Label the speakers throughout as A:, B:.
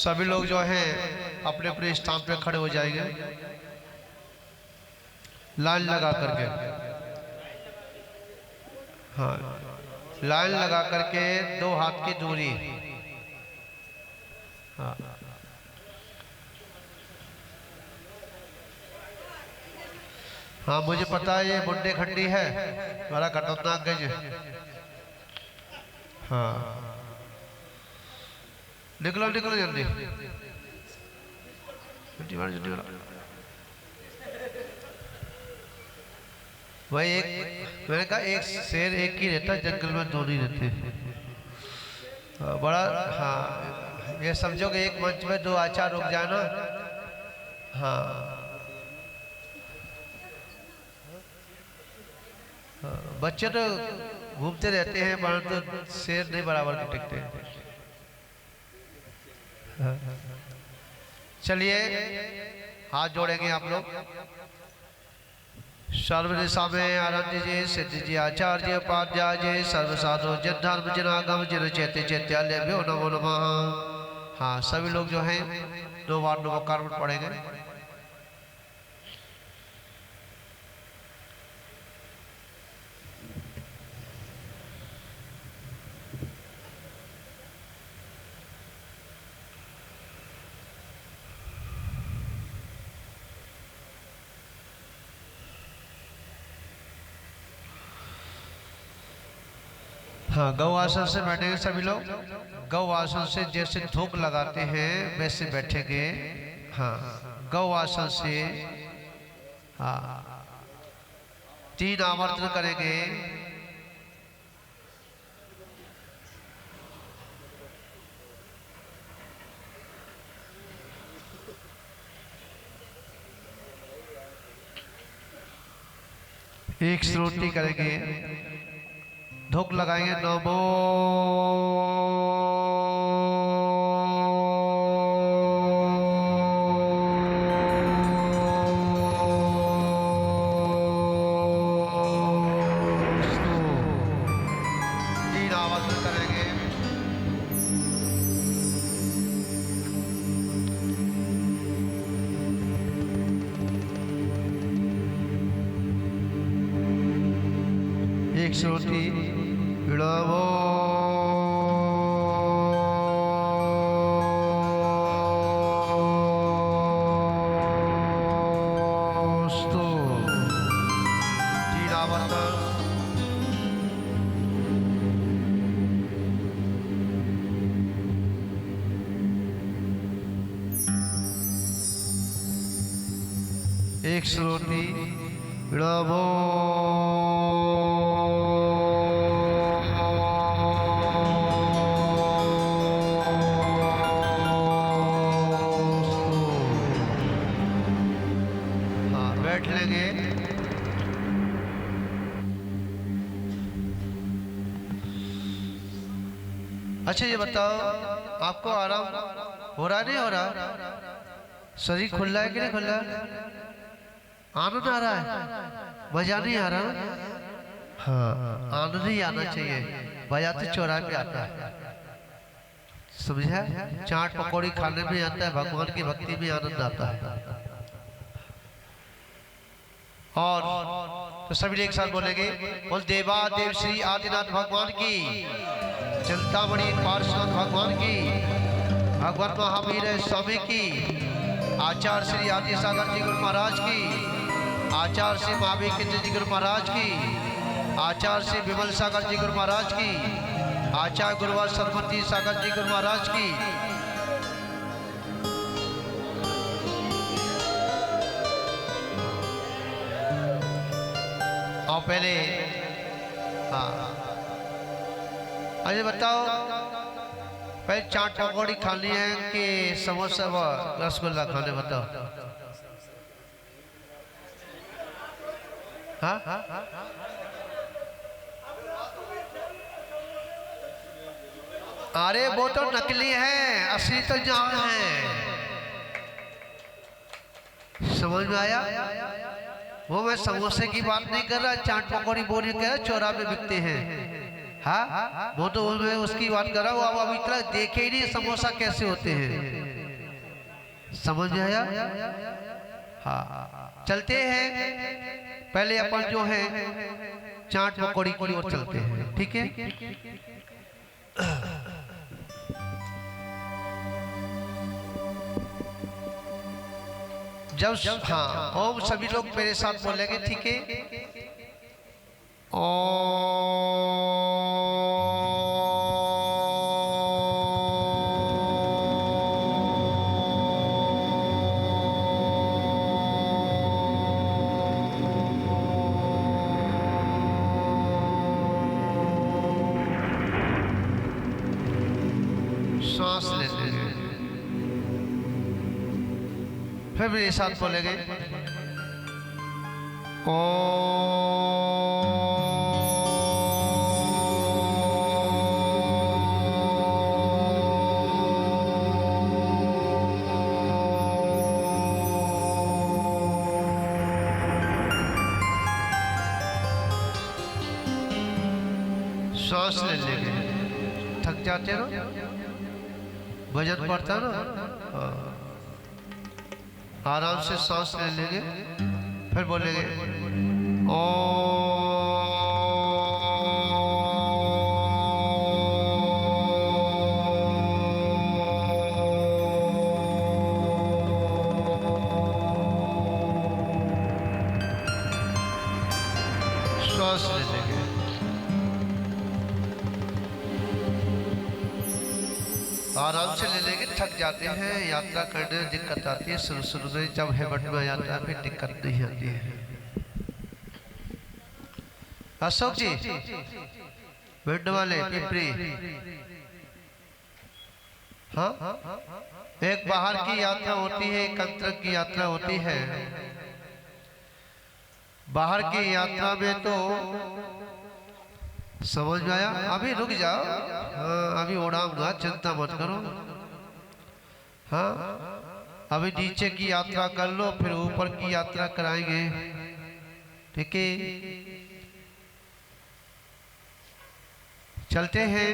A: सभी लोग जो हैं अपने अपने स्थान पे खड़े हो जाएंगे लाइन लगा करके। हाँ, लाइन लगा करके 2 हाथ की दूरी। हाँ, हाँ मुझे पता है ये बुड्ढे खंडी है, बड़ा खतरनाक गज। हाँ निकलो निकलो जल्दी, जल्दी मारो जल्दी मारो। भाई एक मैंने कहा एक शेर एक ही रहता, जंगल में 2 नहीं रहते। बड़ा हाँ ये समझो कि एक मंच में 2 आचार रुक जाए ना। हाँ बच्चे तो घूमते रहते हैं परंतु तो शेर नहीं बराबर के टिकते। चलिए हाथ जोड़ेंगे आप लोग। सर्व दिशा में आनंद जी सिद्धि जी आचार्य उपाध्याय जी सर्व साधु जन धर्म जनागम जिन चैत्य चैत्यालय नमो नमः। हाँ सभी लोग जो हैं 2 बार नमस्कार पढ़ेंगे। हाँ गौ आसन से बैठेंगे सभी लोग। गौ आसन से जैसे धूप लगाते हैं वैसे बैठेंगे। हाँ गौ आसन से हाँ 3 आवर्तन करेंगे। एक श्रुति करेंगे, धूप लगाएंगे नमो श्रुति विड़वो एक श्रुति विड़वो अच्छा ये बताओ आपको आराम हो रहा नहीं हो रहा? शरीर खुल रहा है कि नहीं खुल रहा? आनंद आ रहा है, मजा नहीं आ रहा? हाँ आनंद ही आना चाहिए, मजा तो चौराहे पे आता है, समझा? चाट पकौड़ी खाने में आता है, भगवान की भक्ति में आनंद आता है। और तो सभी एक साथ बोलेंगे, बोल देवा देव श्री आदिनाथ भगवान की, चिंतामणि पार्श्वनाथ भगवान की, भगवान महावीर स्वामी की, आचार्य श्री आदि सागर जी गुरु महाराज की, आचार्य श्री महावीर जी गुरु महाराज की, आचार्य श्री विमल सागर जी गुरु महाराज की, आचार्य गुरुवार सरस्वती सागर जी गुरु महाराज की। और पहले हाँ अरे बताओ पहले चाट पकौड़ी खानी है कि समोसा व रसगुल्ला खाने? बताओ। हाँ अरे वो तो नकली है, असली तो जान है, समझ में आया? वो मैं समोसे की बात नहीं कर रहा, चाट पकौड़ी बोरी कह चौराहे पे बिकते हैं। हाँ वो तो मैं उसकी बात कर रहा हूँ। अब अभी तक देखे ही नहीं समोसा कैसे होते हैं। समझ में आया? हाँ, चलते हैं। पहले अपन जो है चाट पकौड़ी की ओर चलते हैं, ठीक है? जब हाँ ओम सभी लोग मेरे साथ बोलेंगे, ठीक है? सांस लेते हैं, फिर मेरे साथ बोलेंगे सांस ले लेंगे। थक जाते ना, वजन बढ़ता ना, आराम से सांस ले लेंगे, फिर बोलेंगे सांस ले लेंगे। आराम से ले लेंगे। थक जाते हैं, यात्रा करने में दिक्कत आती है, शुरू में जब हेमट में यात्रा में दिक्कत नहीं आती है। अशोक जी भिंड वाले पिपरी, हाँ, एक बाहर की यात्रा होती है, एक अंतर की यात्रा होती है। बाहर की यात्रा में तो समझ में आया? अभी रुक जाओ, हाँ, अभी उड़ाऊंगा, चिंता मत करो। हाँ, अभी नीचे की यात्रा कर लो, फिर ऊपर की यात्रा कराएंगे, ठीक है? चलते हैं।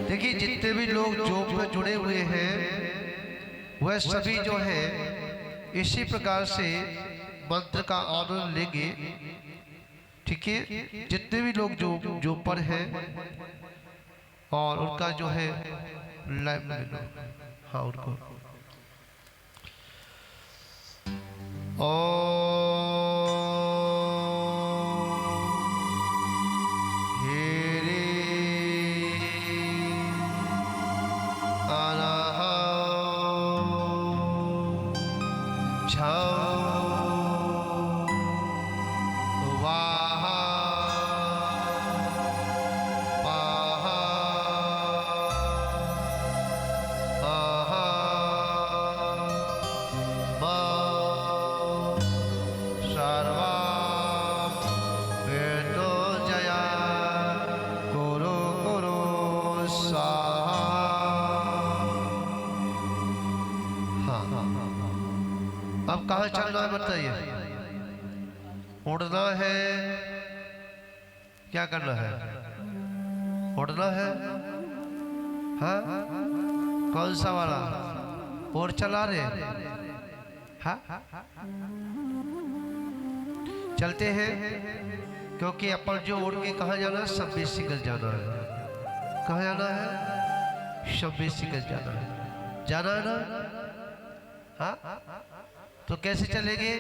A: देखिए, जितने भी लोग जॉब में जुड़े हुए हैं वह सभी जो है इसी प्रकार से मंत्र का आनंद लेंगे। ठीक है, जितने भी लोग जो पर है और उनका जो है लाइव ले लो। हाँ उनको अब कहाँ चलना है बताइए? उड़ना है, क्या करना है? उड़ना है। हाँ कौन सा वाला? और चला रहे? हाँ चलते हैं, क्योंकि अपन जो उड़ के कहाँ जाना है? 26 गज जाना है। कहाँ जाना है? 26 गज जाना है। जाना है ना? हाँ तो कैसे चलेंगे?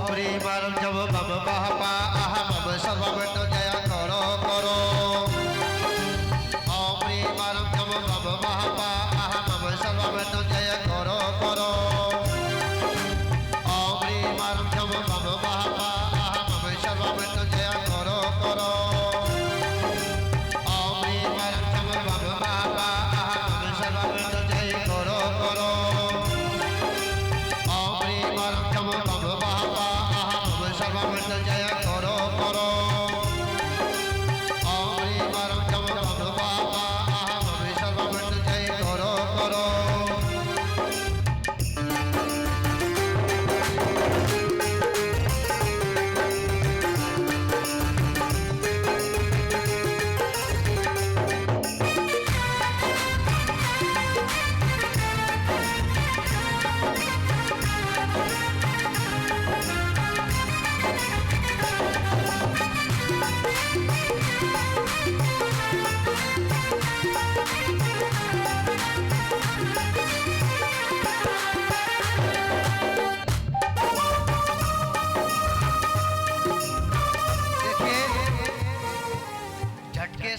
A: प्रेमारम जब मम बहपा अहम सर्वमेत जया करो करो। प्रेमारम जब मम बहपा अहम सर्वमेत जया करो करो। प्रेमारम जब मम बहपा अहम सर्वमेत जया करो करो। प्रेमारम जब मम बहपा अहम सर्वमेत जया करो करो। प्रेमारम जब मम बहपा सर्वमेत जय करो करो। प्रेमारम जब मम बहपा अहम सर्वमेत जय करो करो।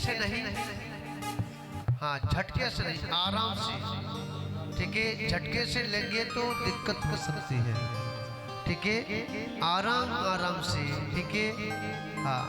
A: से नहीं, हाँ झटके से नहीं, आराम से। ठीक है, झटके से लेंगे तो दिक्कत हो सकती है। ठीक है, आराम आराम से। ठीक है, हाँ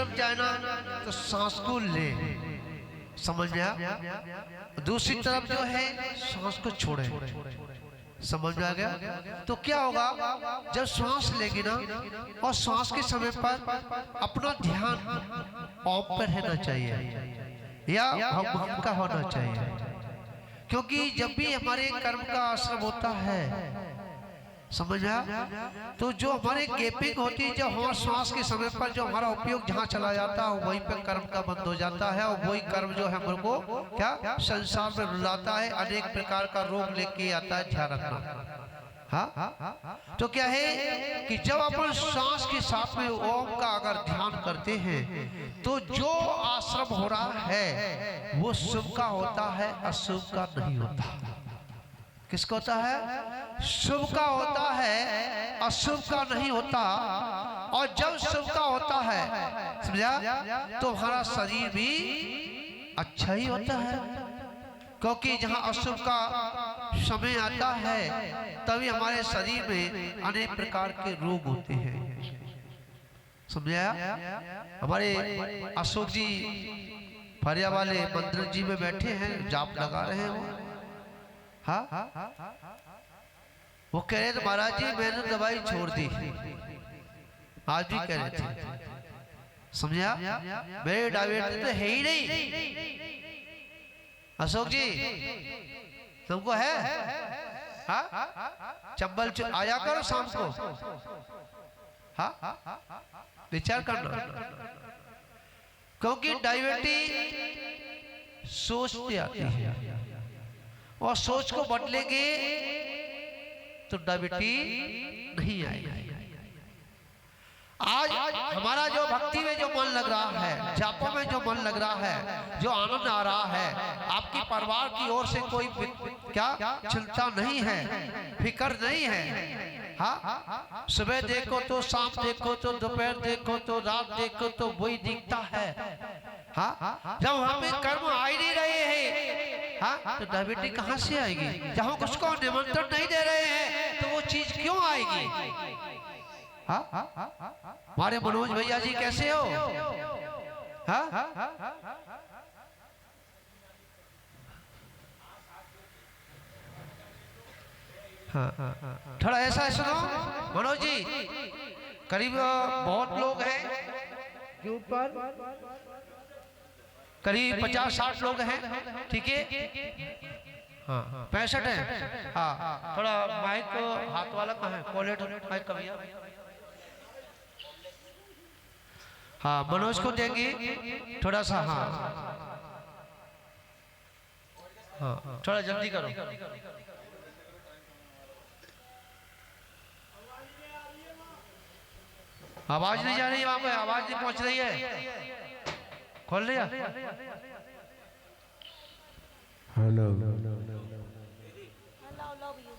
A: तरफ जाए ना तो सांस को ले, समझ में आया? दूसरी तरफ जो है सांस को छोड़े, समझ में आ गया? तो क्या होगा, जब श्वास लेगी ना और श्वास के समय पर अपना ध्यान ओम पर रहना चाहिए या हम का होना चाहिए, क्योंकि जब भी हमारे कर्म का आश्रम होता है, समझ आया? तो जो हमारे गैपिंग होती है, जब हमारे श्वास के समय पर जो हमारा उपयोग जहाँ चला जाता है वहीं पर कर्म का बंद हो जाता है, और वही कर्म जो है हमारे को क्या संसार में रुलाता है, अनेक प्रकार का रोग लेके आता है। ध्यान रखना। हाँ, तो क्या है कि जब अपन श्वास के साथ में ओम का अगर ध्यान करते हैं तो जो आश्रम हो रहा है वो शुभ का होता है, अशुभ का नहीं होता। किसका होता है? शुभ का होता है, अशुभ का नहीं होता। और जब शुभ का होता है, समझा, तो हमारा शरीर भी अच्छा ही होता है, क्योंकि जहाँ अशुभ का समय आता है तभी हमारे शरीर में अनेक प्रकार के रोग होते हैं। समझा? हमारे अशोक जी फरिया वाले मंदिर जी में बैठे हैं, जाप लगा रहे हैं वो। हाँ, वो कह रहे थे महाराज जी मैंने दवाई छोड़ दी, आज भी कह रहे थे। समझा? मेरे डायबिटीज तो है ही नहीं। अशोक जी तुमको है? हाँ, चंबल आया करो शाम को। हाँ, विचार करना, क्योंकि डायबिटीज सोच से आती है और सोच को बदलेंगे तो डायबिटीज नहीं आएगी। आज हमारा जो भक्ति में जो मन लग रहा है, जापों में जो मन लग रहा है, जो आनंद आ रहा है, आपकी परिवार की ओर से कोई क्या चिंता नहीं है, फिक्र नहीं है। हाँ, सुबह देखो तो शाम देखो तो दोपहर देखो तो रात देखो तो वही दिखता है। हाँ, जब वहां पे कर्म आ ही नहीं रहे हैं, हाँ, तो डायबिटीज कहाँ से आएगी? जहाँ उसको निमंत्रण नहीं दे रहे हैं तो वो चीज क्यों आएगी? हाँ, हमारे मनोज भैया जी कैसे हो? हाँ, थोड़ा ऐसा सुनो मनोज जी, करीब बहुत लोग हैं के ऊपर, करीब 50-60 लोग हैं, ठीक है? हाँ, 65 है। हाँ, थोड़ा माइक हाथ वाला कहाँ है? कॉलेट माइक का भैया। हाँ, मनोज को देंगे थोड़ा सा। हाँ, हाँ, थोड़ा जल्दी करो। आवाज नहीं जा रही है, वहां पे आवाज नहीं पहुंच रही है। खोल लिया?
B: हेलो,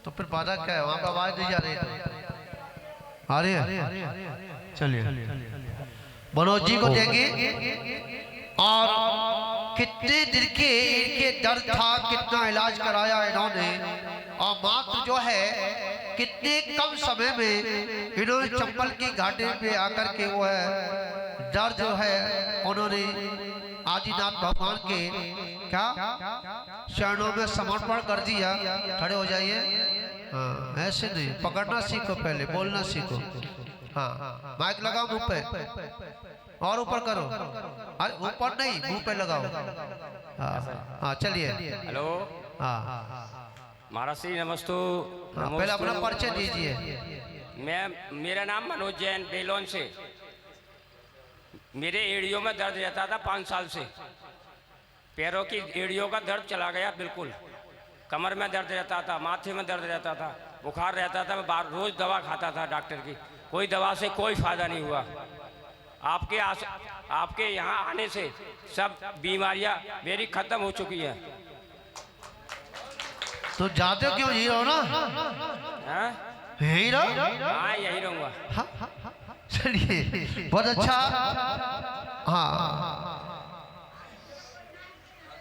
A: तो फिर बाधा क्या है? वहां पे आवाज नहीं जा रही है। आ रही है? चलिए मनोज जी को देंगे। और कितने दिन के इनके दर्द था, कितना इलाज कराया इन्होंने, और मात्र जो है कितने कम समय में इन्होंने चंबल की घाटी पे आकर के वो है दर्द जो है उन्होंने आदिनाथ भगवान के क्या चरणों में समर्पण कर दिया। खड़े हो जाइए। हाँ, ऐसे नहीं, पकड़ना सीखो, पहले बोलना सीखो। हाँ, माइक लगाओ मुंह पे और ऊपर करो। अरे ऊपर नहीं, मुंह पे लगाओ। हाँ, चलिए।
C: हेलो।
A: हाँ,
C: महाराज श्री नमस्ते।
A: पहले अपना परिचय दीजिए।
C: मेरा नाम मनोज जैन, बेलोन से। मेरे एड़ियों में दर्द रहता था 5 साल से। पैरों की एड़ियों का दर्द चला गया बिल्कुल। कमर में दर्द रहता था, माथे में दर्द रहता था, बुखार रहता था। मैं रोज दवा खाता था डॉक्टर की, कोई दवा से कोई फायदा नहीं हुआ। आपके यहाँ आने से सब बीमारियां मेरी खत्म हो चुकी है।
A: तो जाते क्यों? यही रहो ना। यही रहो।
C: हाँ, यही रहूंगा।
A: चलिए, बहुत अच्छा। हाँ,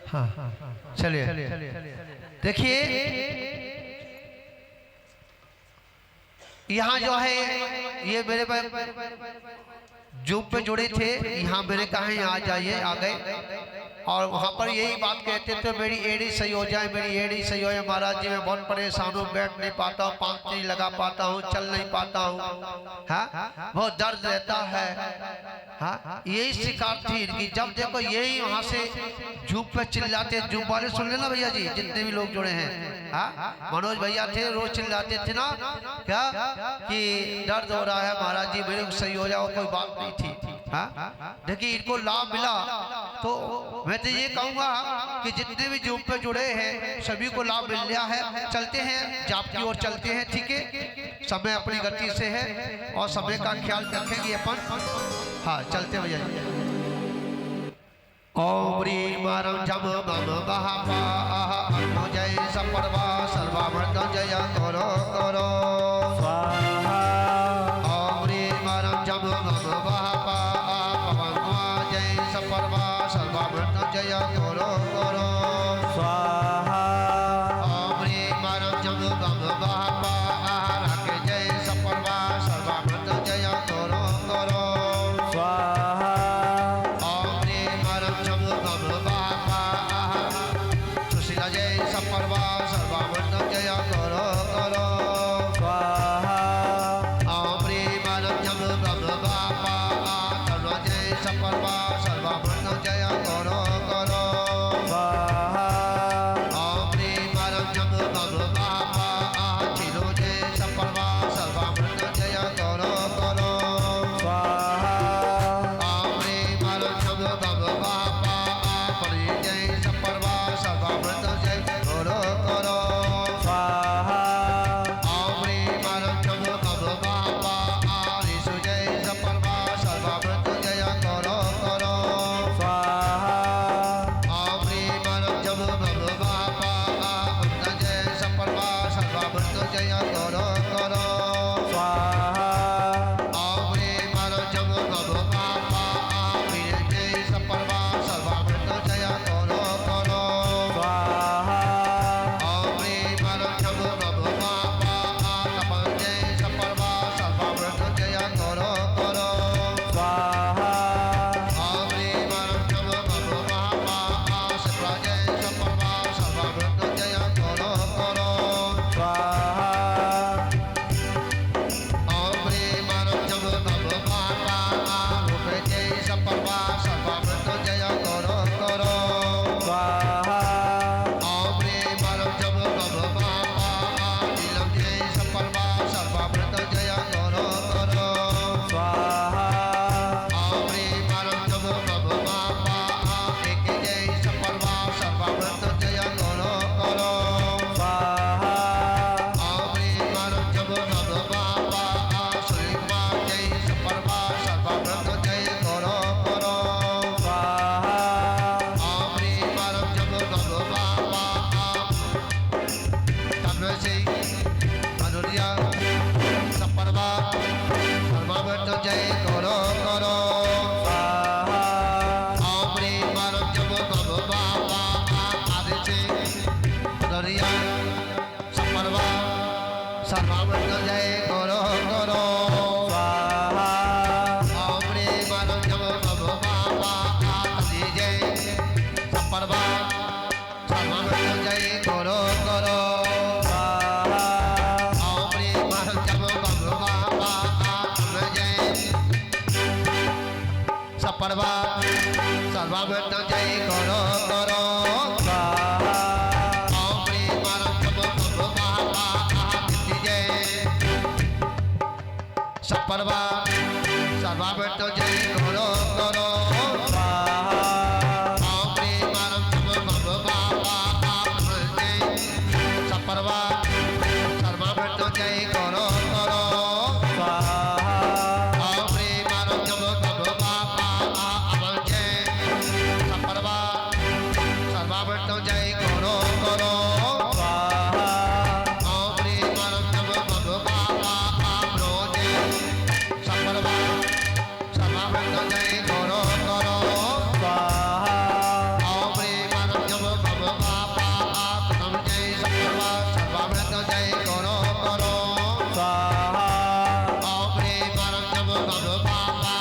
A: हाँ, चलिए। देखिए, यहाँ जो है ये मेरे जूप पे जुड़े थे, यहाँ मैंने कहा यहाँ आ जाइए, आ गए और वहाँ पर यही बात कहते थे, मेरी एड़ी सही हो जाए, मेरी एड़ी सही हो जाए महाराज जी, मैं बहुत परेशान हूँ, बैठ नहीं पाता हूँ, पाँव नहीं लगा पाता हूँ, चल नहीं पाता हूँ, हाँ बहुत दर्द रहता है। हाँ यही शिकायत थी इनकी। जब देखो यही वहाँ से जूप पे चिल्लाते, जूप वाले सुन लेना भैया जी, जितने भी लोग जुड़े हैं, हाँ मनोज भैया थे, रोज चिल्लाते थे ना क्या कि दर्द हो रहा है महाराज जी, मेरे को सही हो जाओ, कोई बात नहीं थी। हाँ देखिए इनको लाभ मिला, तो मैं तो ये कहूँगा कि जितने भी जूप पे जुड़े हैं सभी को लाभ मिल गया है। चलते हैं जाप की ओर चलते हैं, ठीक है, समय अपनी गति से है और समय का ख्याल रखेंगे अपन। हाँ चलते भैया। ओम ह्रीं मारं झम मम महापा जय सपर्वा सर्वामृत जय करो करो स्वाहा। ओम ह्रीं मारं झम मम महापा जय सपर्वा सर्वामृत जय करो करो स्वाहा। ओम ह्रीं मारं झम मम महापा जय सपर्वा सर्वामृत जय करो करो स्वाहा। ओम ह्रीं मारं झम मम महापा सुशीला जय सपर्वा सर्वामृत जय करो करो स्वाहा। ओम ह्रीं मारं झम मम महापा जय सपर्वा सर्वामृत जय करो करो स्वाहा। ओम ह्रीं मारं झम मम महापा चिरो जय सपर्वा सर्वामृत जय करो करो स्वाहा। ओम ह्रीं मारं झम मम महापा परि जय सपर्वा सर्वामृत जय करो करो स्वाहा। ओम ह्रीं मारं झम मम महापा ऋषु जय सपर्वा सर्वामृत जय करो करो स्वाहा। ओम ह्रीं मारं झम मम महापा अमृत जय सपर्वा सर्वामृत जय करो करो स्वाहा। ओम ह्रीं मारं झम मम महापा वीर जय सपर्वा सर्वामृत जय करो करो स्वाहा। ओम ह्रीं मारं झम मम महापा तपं जय सपर्वा सर्वामृत जय करो करो स्वाहा। ओम ह्रीं मारं झम मम महापा शिप्रा जय सपर्वा सर्वामृत जय करो करो स्वाहा। ओम ह्रीं मारं झम मम महापा रूप जय सपर्वा सर्वामृत जय करो करो स्वाहा। ओम ह्रीं मारं झम मम महापा नीलम जय सपर्वा सर्वामृत जय करो करो स्वाहा। ओम ह्रीं मारं झम मम महापा एक जय सपर्वा सर्वामृत जय करो करो स्वाहा। ओम ह्रीं मारं झम मम महापा सूर्यमा जय सपर्वा सर्वामृत जय करो करो स्वाहा। ओम ह्रीं मारं झम मम महापा तन्वसी अनुरिया सपर्वा सर्वामृत जय करो करो स्वाहा। ओम ह्रीं मारं झम मम महापा आदित्य अनुरिया सपर्वा सर्वामृत जय करो करो स्वाहा। ओम ह्रीं मारं झम मम महापा जय सपर्वा सर्वामृत जय करो करो स्वाहा। ओम ह्रीं मारं झम मम महापा जय सपर्वा सर्वामृत जय करो करो स्वाहा। ओम ह्रीं मारं झम मम महापा जय सपर्वा सर्वामृत जय करो करो स्वाहा। ओम ह्रीं मारं झम मम महापा जय सपर्वा सर्वामृत जय करो करो स्वाहा। ओम ह्रीं मारं झम मम महापा अमर जय सपर्वा सर्वामृत जय करो करो स्वाहा। ओम ह्रीं मारं झम मम महापा ब्रोज सपर्वा सर्वामृत जय करो करो स्वाहा। ओम ह्रीं मारं झम मम महापा प्रथम जय सपर्वा सर्वामृत जय करो करो स्वाहा। ओम ह्रीं मारं झम मम महापा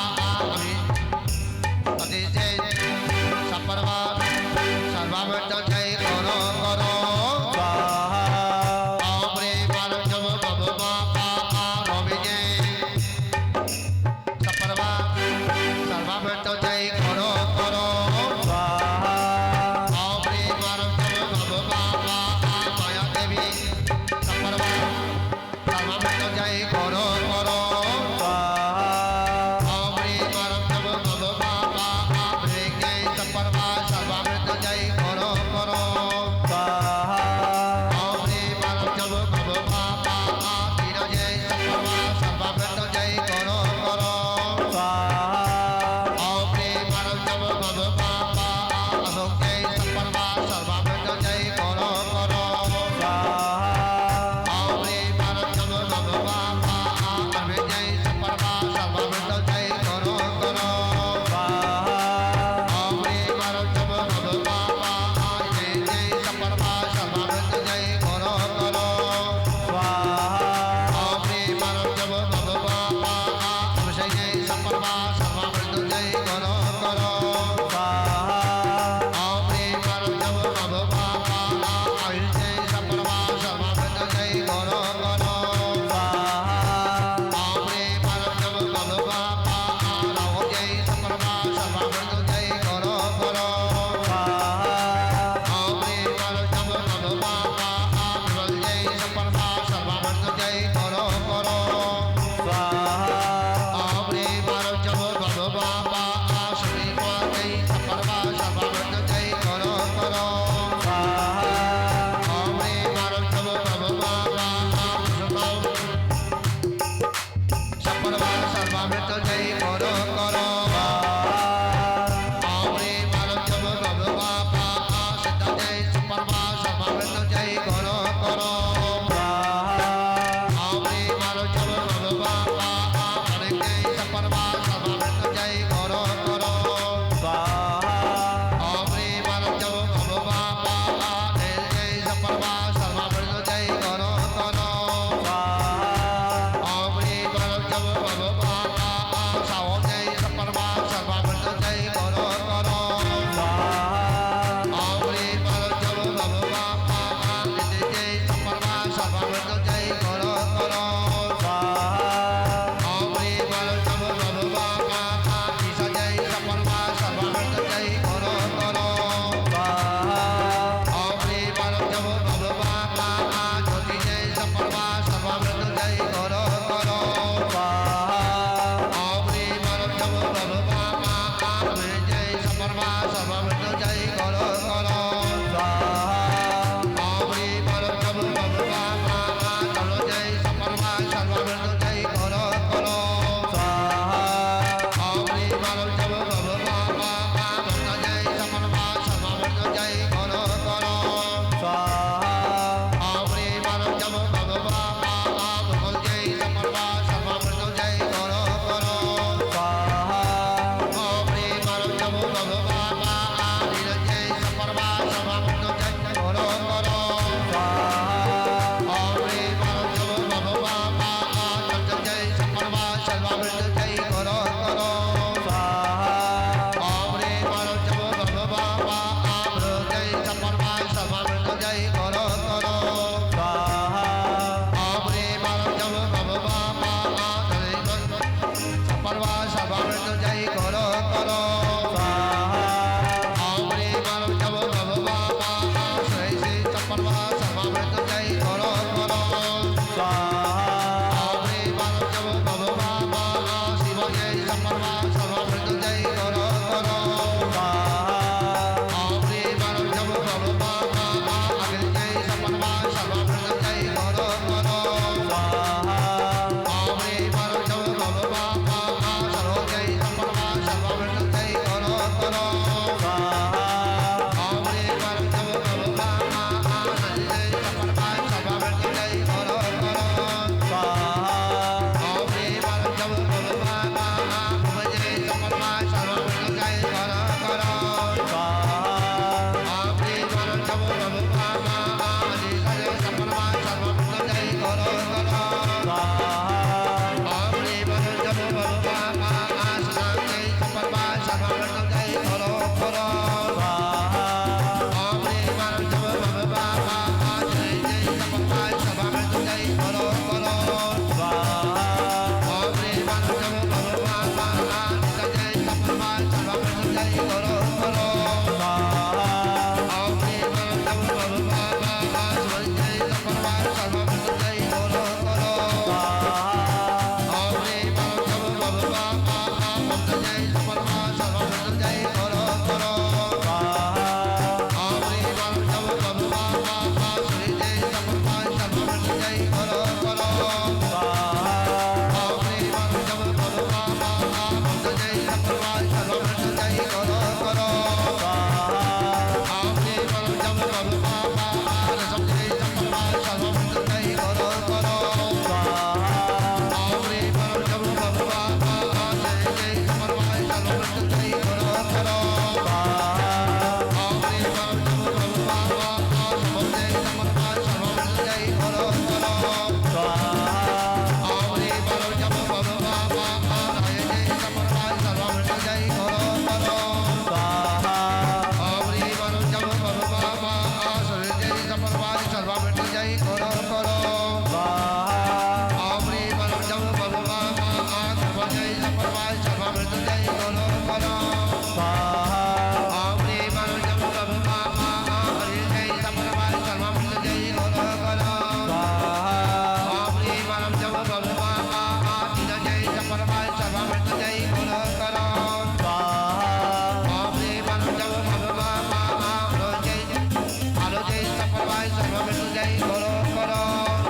A: सर्वमृत्युंजय करो करो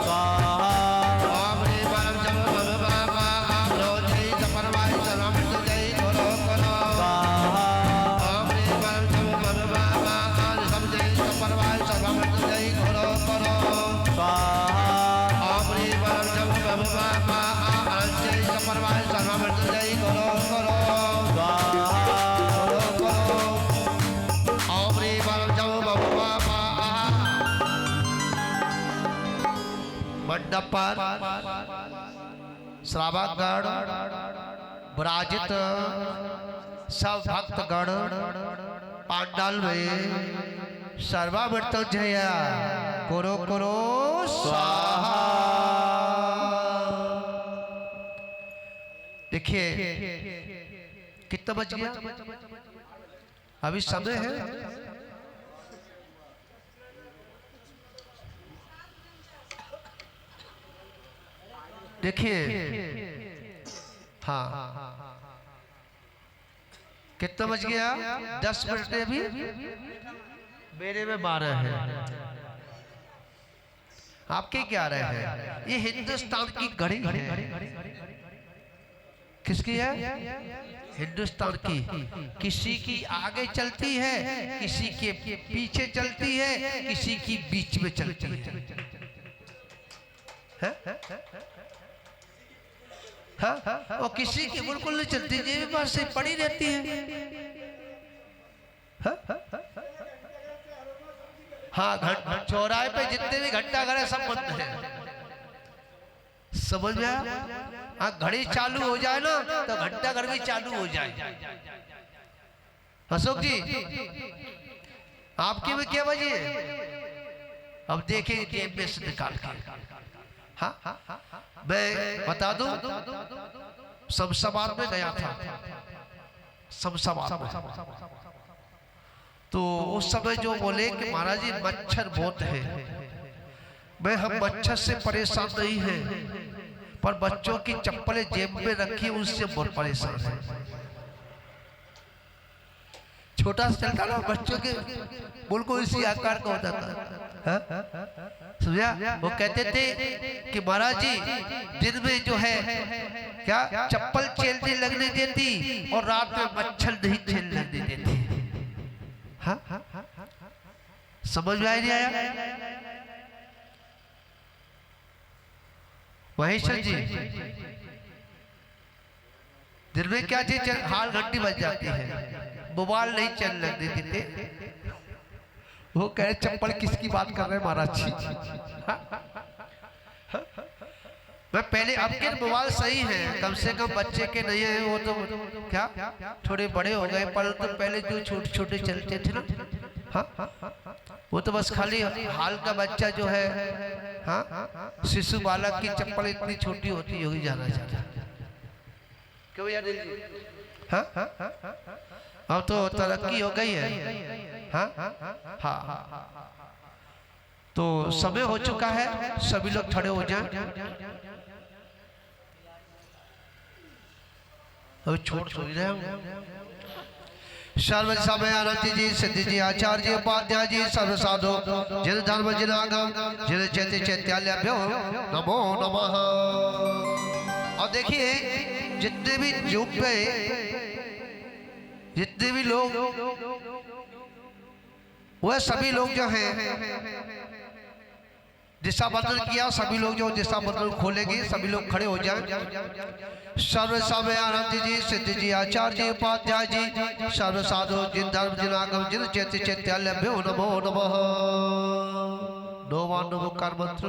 A: स्वाहा ओम ह्रीं परम जम भव बाबा रोजरी सपरवाय सर्वमृत्युंजय करो करो स्वाहा ओम ह्रीं परम जम भव बाबा समजय सपरवाय सर्वमृत्युंजय करो करो स्वाहा ओम ह्रीं परम जम भव बाबा अनंतय सपरवाय सर्वमृत्युंजय करो करो स्वाहा मंडप पर श्रावकगण विराजित सब भक्तगण पांडाल में सर्वमृत्युंजय करो करो स्वाहा। देखिए कितना बज गया, अभी समय है। देखिए हाँ कितना बज गया, 10 मिनट अभी मेरे में 12 है, आपके 11 है। ये हिंदुस्तान की घड़ी है। किसकी है? हिंदुस्तान की। किसी की आगे चलती है, किसी के पीछे चलती है, किसी की बीच में चलती है। हाँ? और किसी की बिल्कुल नहीं चलती, जेब में से पड़ी रहती है। हाँ चौराहे पे जितने भी घंटा घर है सब बंद है, समझ में आया? हाँ घड़ी चालू हो जाए ना तो घंटा घर भी चालू हो जाए। अशोक जी आपकी में क्या बजे? अब देखें जेब में से निकाल के। हाँ मैं बता दूं, शमशाबाद में गया था, शमशाबाद में। तो उस समय जो बोले कि महाराज जी मच्छर बहुत है। मैं हम मच्छर से परेशान नहीं है, पर बच्चों की चप्पलें जेब में रखी उनसे बहुत परेशान है। छोटा सा चलता ना बच्चों के बिल्कुल इसी आकार का होता था। समझा? वो कहते थे कि महाराज जी दिन में जो है क्या चप्पल चलने लगने देती और रात में मच्छर नहीं चलने लगने देती। हाँ समझ में नहीं आया? महेश जी दिन में क्या चीज हाल घंटी बज जाती है, मोबाइल नहीं चलने लगने देते। वो कह रहे चप्पल किसकी बात कर रहे हैं महाराज जी? मैं पहले अब के मोबाइल सही है, कम से कम बच्चे के नहीं है, वो तो क्या थोड़े बड़े हो गए, पर तो पहले जो छोटे छोटे चलते थे ना, हाँ वो तो बस खाली हाल का बच्चा जो है, हाँ शिशु बालक की चप्पल इतनी छोटी होती होगी जाना चाहता। क्यों यार? हाँ अब तो तरक्की हो गई है। हाँ हाँ तो समय हो चुका है, सभी लोग खड़े हो जाएं। अब छोड़ रहे हैं। सर्व समय अनंत जी, सिद्धि जी, आचार्य जी, उपाध्याय जी, सर्व साधु जिन धर्म जिन आगम जिन चैत्य चैत्यालभ्यो नमो नमः। और देखिए जितने भी यूप पे जितने भी लोग, वह सभी लोग जो हैं दिशा बदल किया, सभी लोग जो दिशा बदल खोलेंगे सभी लोग खड़े हो जाएं। सर्व समय आनंद जी, सिद्धि जी, आचार्य जी, उपाध्याय जी, सर्व साधु जिन धर्म जिन आगम जिन चैत्य चैत्यालभ्यो नमो नमः। नमोकार मंत्र।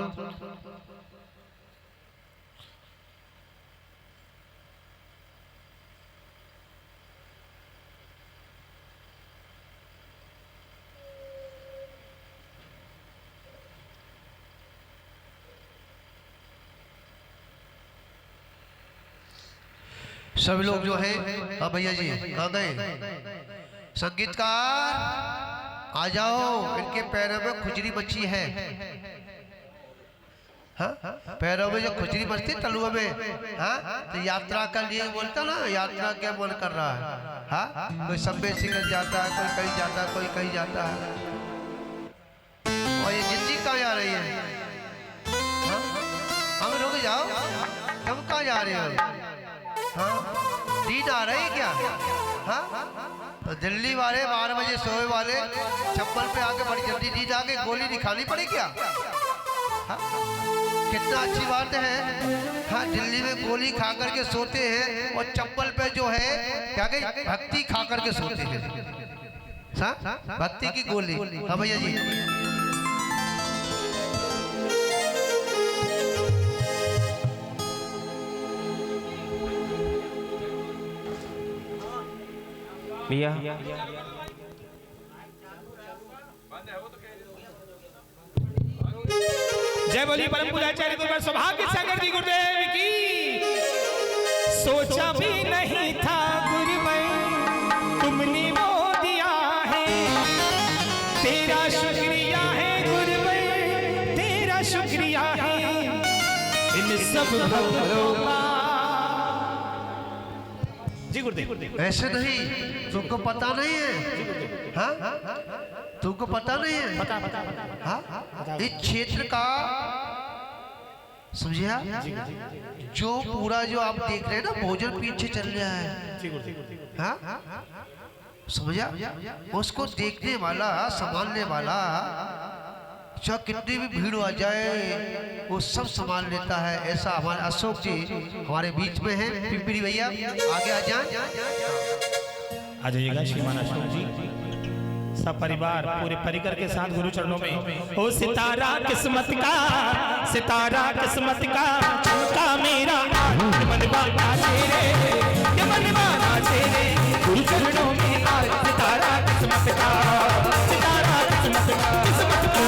A: सभी लोग जो है, हाँ भैया जी आ गए, संगीतकार आ जाओ, इनके पैरों में खुजली बची है। हाँ पैरों में जो खुजली बचती तलुआ में, हाँ तो यात्रा का लिए बोलता ना, यात्रा क्या मन कर रहा है। हाँ कोई संबे सिकल जाता है, कोई कहीं जाता है, कोई कहीं जाता है। और ये जिंदगी का रही है? हाँ? हमें रुक जाओ, तुम कहाँ जा रहे हो? हाँ? नींद आ रही है क्या? हाँ? तो दिल्ली वाले 12 बजे सोए वाले चप्पल पे आके बड़ी जल्दी नींद आ गई, गोली नहीं खानी पड़ी क्या? हाँ? कितना अच्छी बात है। हाँ, दिल्ली में गोली खा करके सोते हैं और चप्पल पे जो है क्या कहे भक्ति खा करके सोते हैं। हाँ? भक्ति की गोली। हाँ भैया जी।
C: भैया
D: जय बोली परम पूज्याचार्य गुरुवर सौभाग्य सागर जी गुरुदेव की। सोचा भी नहीं था गुरुवर तुमने वो दिया है, तेरा शुक्रिया है गुरुवर, तेरा शुक्रिया है इन सब भक्तों। जी गुरुदेव।
A: ऐसे नहीं, तुमको पता नहीं है? हाँ? तुमको पता नहीं है?
D: पता पता पता।
A: हाँ? इस क्षेत्र का समझिया जो पूरा जो आप देख रहे हैं ना भोजन पीछे चल रहा है। हाँ? समझिया उसको देखने वाला संभालने वाला चाहे कितनी भी भीड़ आ जाए वो सब संभाल लेता है। ऐसा हमारे अशोक जी हमारे बीच में है। पिंपरी भैया आगे आ जाए।
D: आ जाइएगा श्रीमान अशोक जी, सब परिवार पूरे परिकर के साथ गुरु चरणों में। ओ सितारा किस्मत का, सितारा किस्मत का चमका मेरा मनवा नाचे रे, ये मनवा नाचे रे गुरु चरणों में। आज सितारा किस्मत का, सितारा किस्मत का, किस्मत का।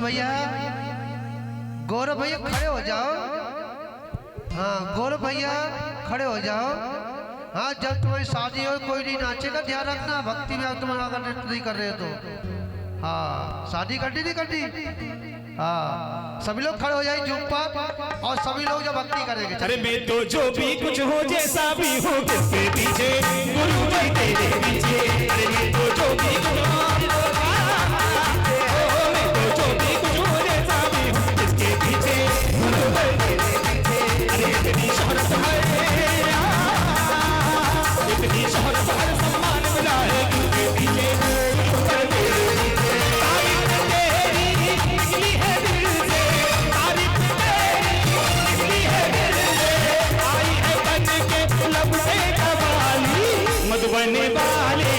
A: भैया गौरव भैया खड़े हो जाओ। हाँ गौरव भैया खड़े हो जाओ। हाँ जब तुम्हारी शादी हो कोई नहीं नाचेगा, ध्यान रखना भक्ति में तुम अगर नृत्य नहीं कर रहे हो तो। हाँ शादी करनी नहीं करनी। हाँ सभी लोग खड़े हो जाए झूम पर और सभी लोग जब भक्ति करेंगे।
D: अरे मैं तो जो भी कुछ हो जैसा भी हो किसके पीछे गुरु भाई तेरे पीछे। अरे मैं तो जो भी कुछ हो इतनी शोहरत हर सम्मान मिला है तुझे पीछे। तारीफ तेरी निकली है दिल से, तारीफ तेरी निकली है दिल से। आई है बन के लब से कवाली मधुबन वाली,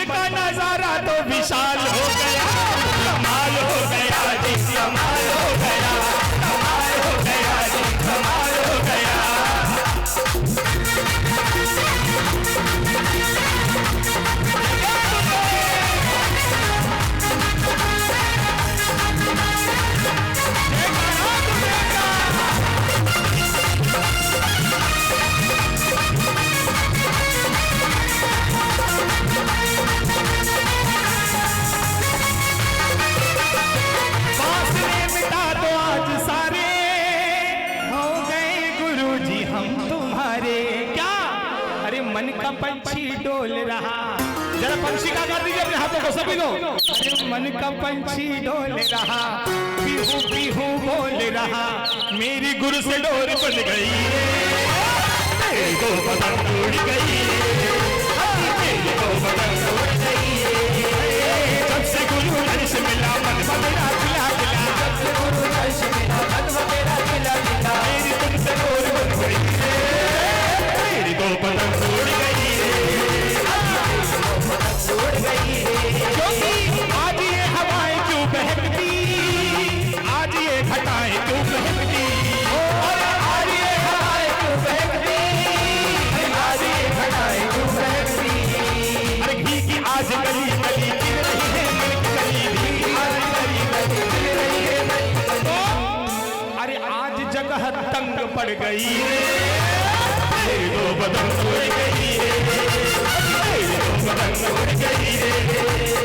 D: का नजारा तो विशाल हो गया, कमाल हो गया जी, कमाल हो गया, कमाल हो गया जी, कमाल हो गया। मन का पंछी डोल रहा, जरा पंछी का कर दीजिए अपने हाथों को सभी लोग। अरे मन का पंछी डोल रहा, पीहू पीहू बोल रहा, मेरी गुरु से डोर बन गई, मेरी को पतंग उड़ गई, मेरी को पतंग उड़ गई। जब से गुरु घर से मिला मन मेरा खिला खिला, जब से गुरु घर से मिला मन मेरा खिला खिला, मेरी तुमसे डोर बन गई, मेरी को पतंग उड़ गई, उड़ गई। क्योंकि आज ये हवाएं क्यों बहकती, आज ये घटाएं क्यों बहकती, और आज ये हवाएं क्यों बहकती, आज ये घटाएं क्यों बहकती। अरे घी की आज गली गली गिर रही है मिल्क गली, घी की आज गली गली गिर रही है मिल्क गली। अरे आज जगह तंग पड़ गई, मेरी दो बदन उड़ गई, पतंग उड़ गई रे।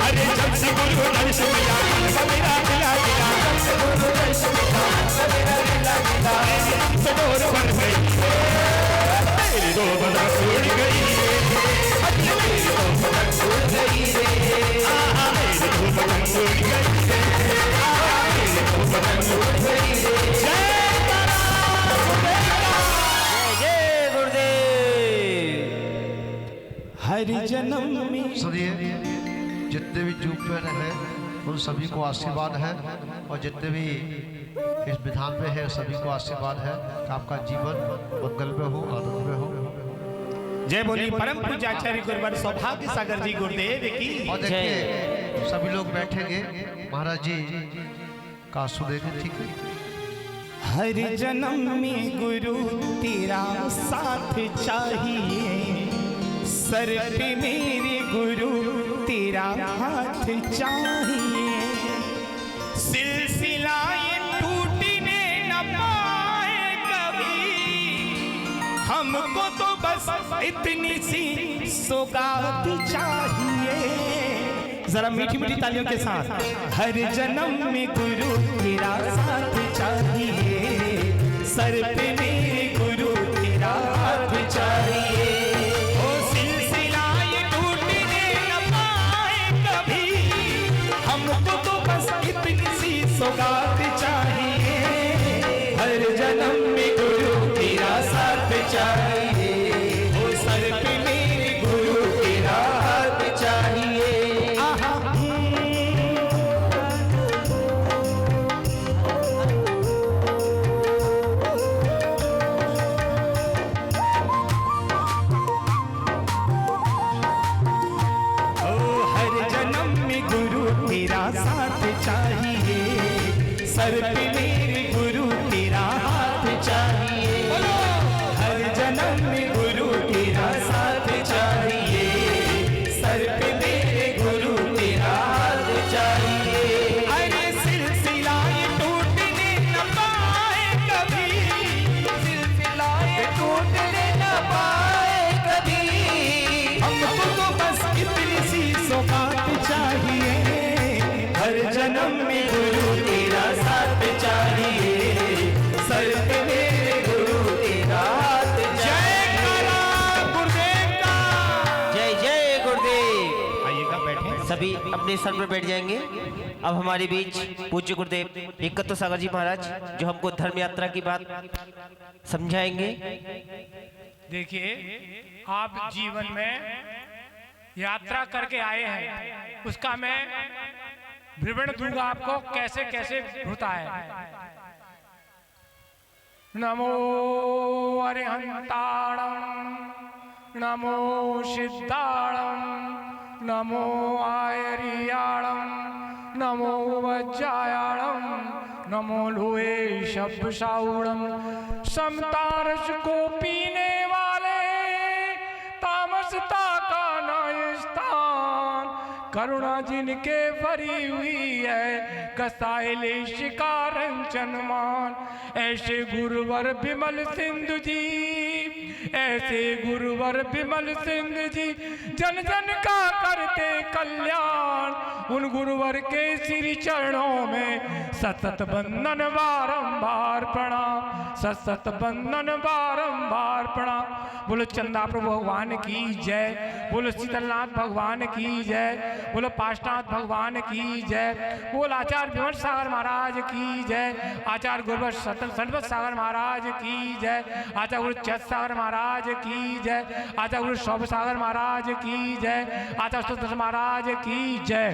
D: अरे जब से गुरु घर से मिला मन मेरा खिला खिला, जब से गुरु घर से मिला मन मेरा खिला खिला, मेरी तुमसे डोर बन गई, मेरी दो पतंग उड़ गई, मेरी दो पतंग उड़ गई रे, मेरी दो पतंग उड़ गई, मेरी दो पतंग उड़ गई रे। जय गुरुदेव। हर जन्म में
A: सुनिए, जितने भी चुप में रहे उन सभी को आशीर्वाद है, और जितने भी इस विधान में है सभी को आशीर्वाद है कि आपका जीवन मंगल में हो, आनंद में हो।
D: जय बोली परम पूज्य आचार्य गुरुवर सौभाग्य सागर जी गुरुदेव की।
A: और देखिए सभी लोग बैठेंगे, महाराज जी का सुनेंगे, ठीक है।
D: हर जन्म में गुरु तेरा साथ चाहिए, सर पे मेरे गुरु तेरा हाथ चाहिए, सिलसिलाए टूटने न पाए कभी, हमको तो बस इतनी सी सौगात चाहिए। जरा मीठी मीठी तालियों के साथ, हर जन्म में गुरु तेरा साथ चाहिए, सर पे मेरे गुरु तेरा हाथ चाहिए, हमको तो बस इतनी सी सौगात चाहिए। हर जन्म में गुरु तेरा साथ चाहिए, वो सर पे मेरे गुरु तेरा हाथ चाहिए। साथ चाहिए, सर पे मेरे गुरु तेरा हाथ चाहिए, हर जन्म में गुरु तेरा साथ चाहिए, सर पे मेरे गुरु तेरा हाथ चाहिए। अरे सिलसिलाए टूटने न पाए कभी, सिलसिलाए टूटने न पाए कभी, हमको तो बस इतनी सी सौगात चाहिए, हर जन्म में गुरु तेरा साथ चाहिए, सर पे मेरे गुरु तेरा हाथ चाहिए। जय गुरुदेव का,
E: जय जय गुरुदेव।
D: आइएगा बैठे,
E: सभी अपने स्थान पर बैठ जाएंगे। अब हमारे बीच पूज्य गुरुदेव एकत्व सागर जी महाराज जो हमको धर्म यात्रा की बात समझाएंगे।
F: देखिए, आप जीवन में यात्रा करके आए हैं, उसका मैं विवरण दूंगा आपको कैसे कैसे होता है। नमो अरिहंताणं, नमो सिद्धाणं, नमो आयरियाणम नमो वज्जायाणम नमो लोहे शब्दशाऊणम समतारस को पीने वाले तामसता का न स्थान करुणा जिनके भरी हुई है कसाइले शिकारंचन मान ऐसे गुरुवर विमल सिंधु जी ऐसे गुरुवर विमल सिंधु जी जन जन का करते कल्याण उन गुरुवर के श्री चरणों में सतत बंदन बारंबार प्रणाम सतत बंदन बारंबार प्रणाम। बोलो चंदा प्रभु भगवान की जय, बोलो शीतलनाथ भगवान की जय, बोलो पाशनाथ भगवान की जय, बोलो आचार्य विमल सागर महाराज की जय, आचार्य गुरुवर सतत सागर महाराज की जय, आचार्य गुरु चैत सागर महाराज की जय, आचार्य गुरु शोभ सागर महाराज की जय, आचार्य सुदर्शन महाराज की जय।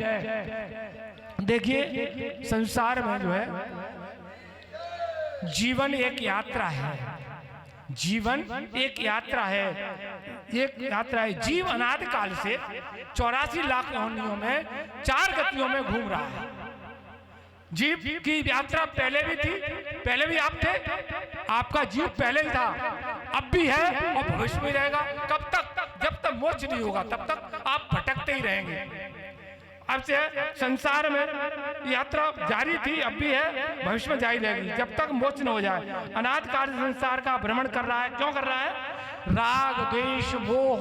F: देखिए संसार में जो है जीवन एक यात्रा है, जीवन एक यात्रा है, एक यात्रा है। जीव अनादि काल से 84 लाख योनियों में 4 गतियों में घूम रहा है। जीव की यात्रा पहले भी थी, पहले भी आप थे, आपका जीव पहले ही था, अब भी है और भविष्य में रहेगा। कब तक? जब तक मोक्ष नहीं होगा तब तक आप भटकते ही रहेंगे। अब से संसार में यात्रा जारी थी, अब भी है, भविष्य में जारी रहेगी जब तक मोक्ष न हो जाए। अनादि काल संसार का भ्रमण कर रहा है। क्यों कर रहा है? राग द्वेष मोह,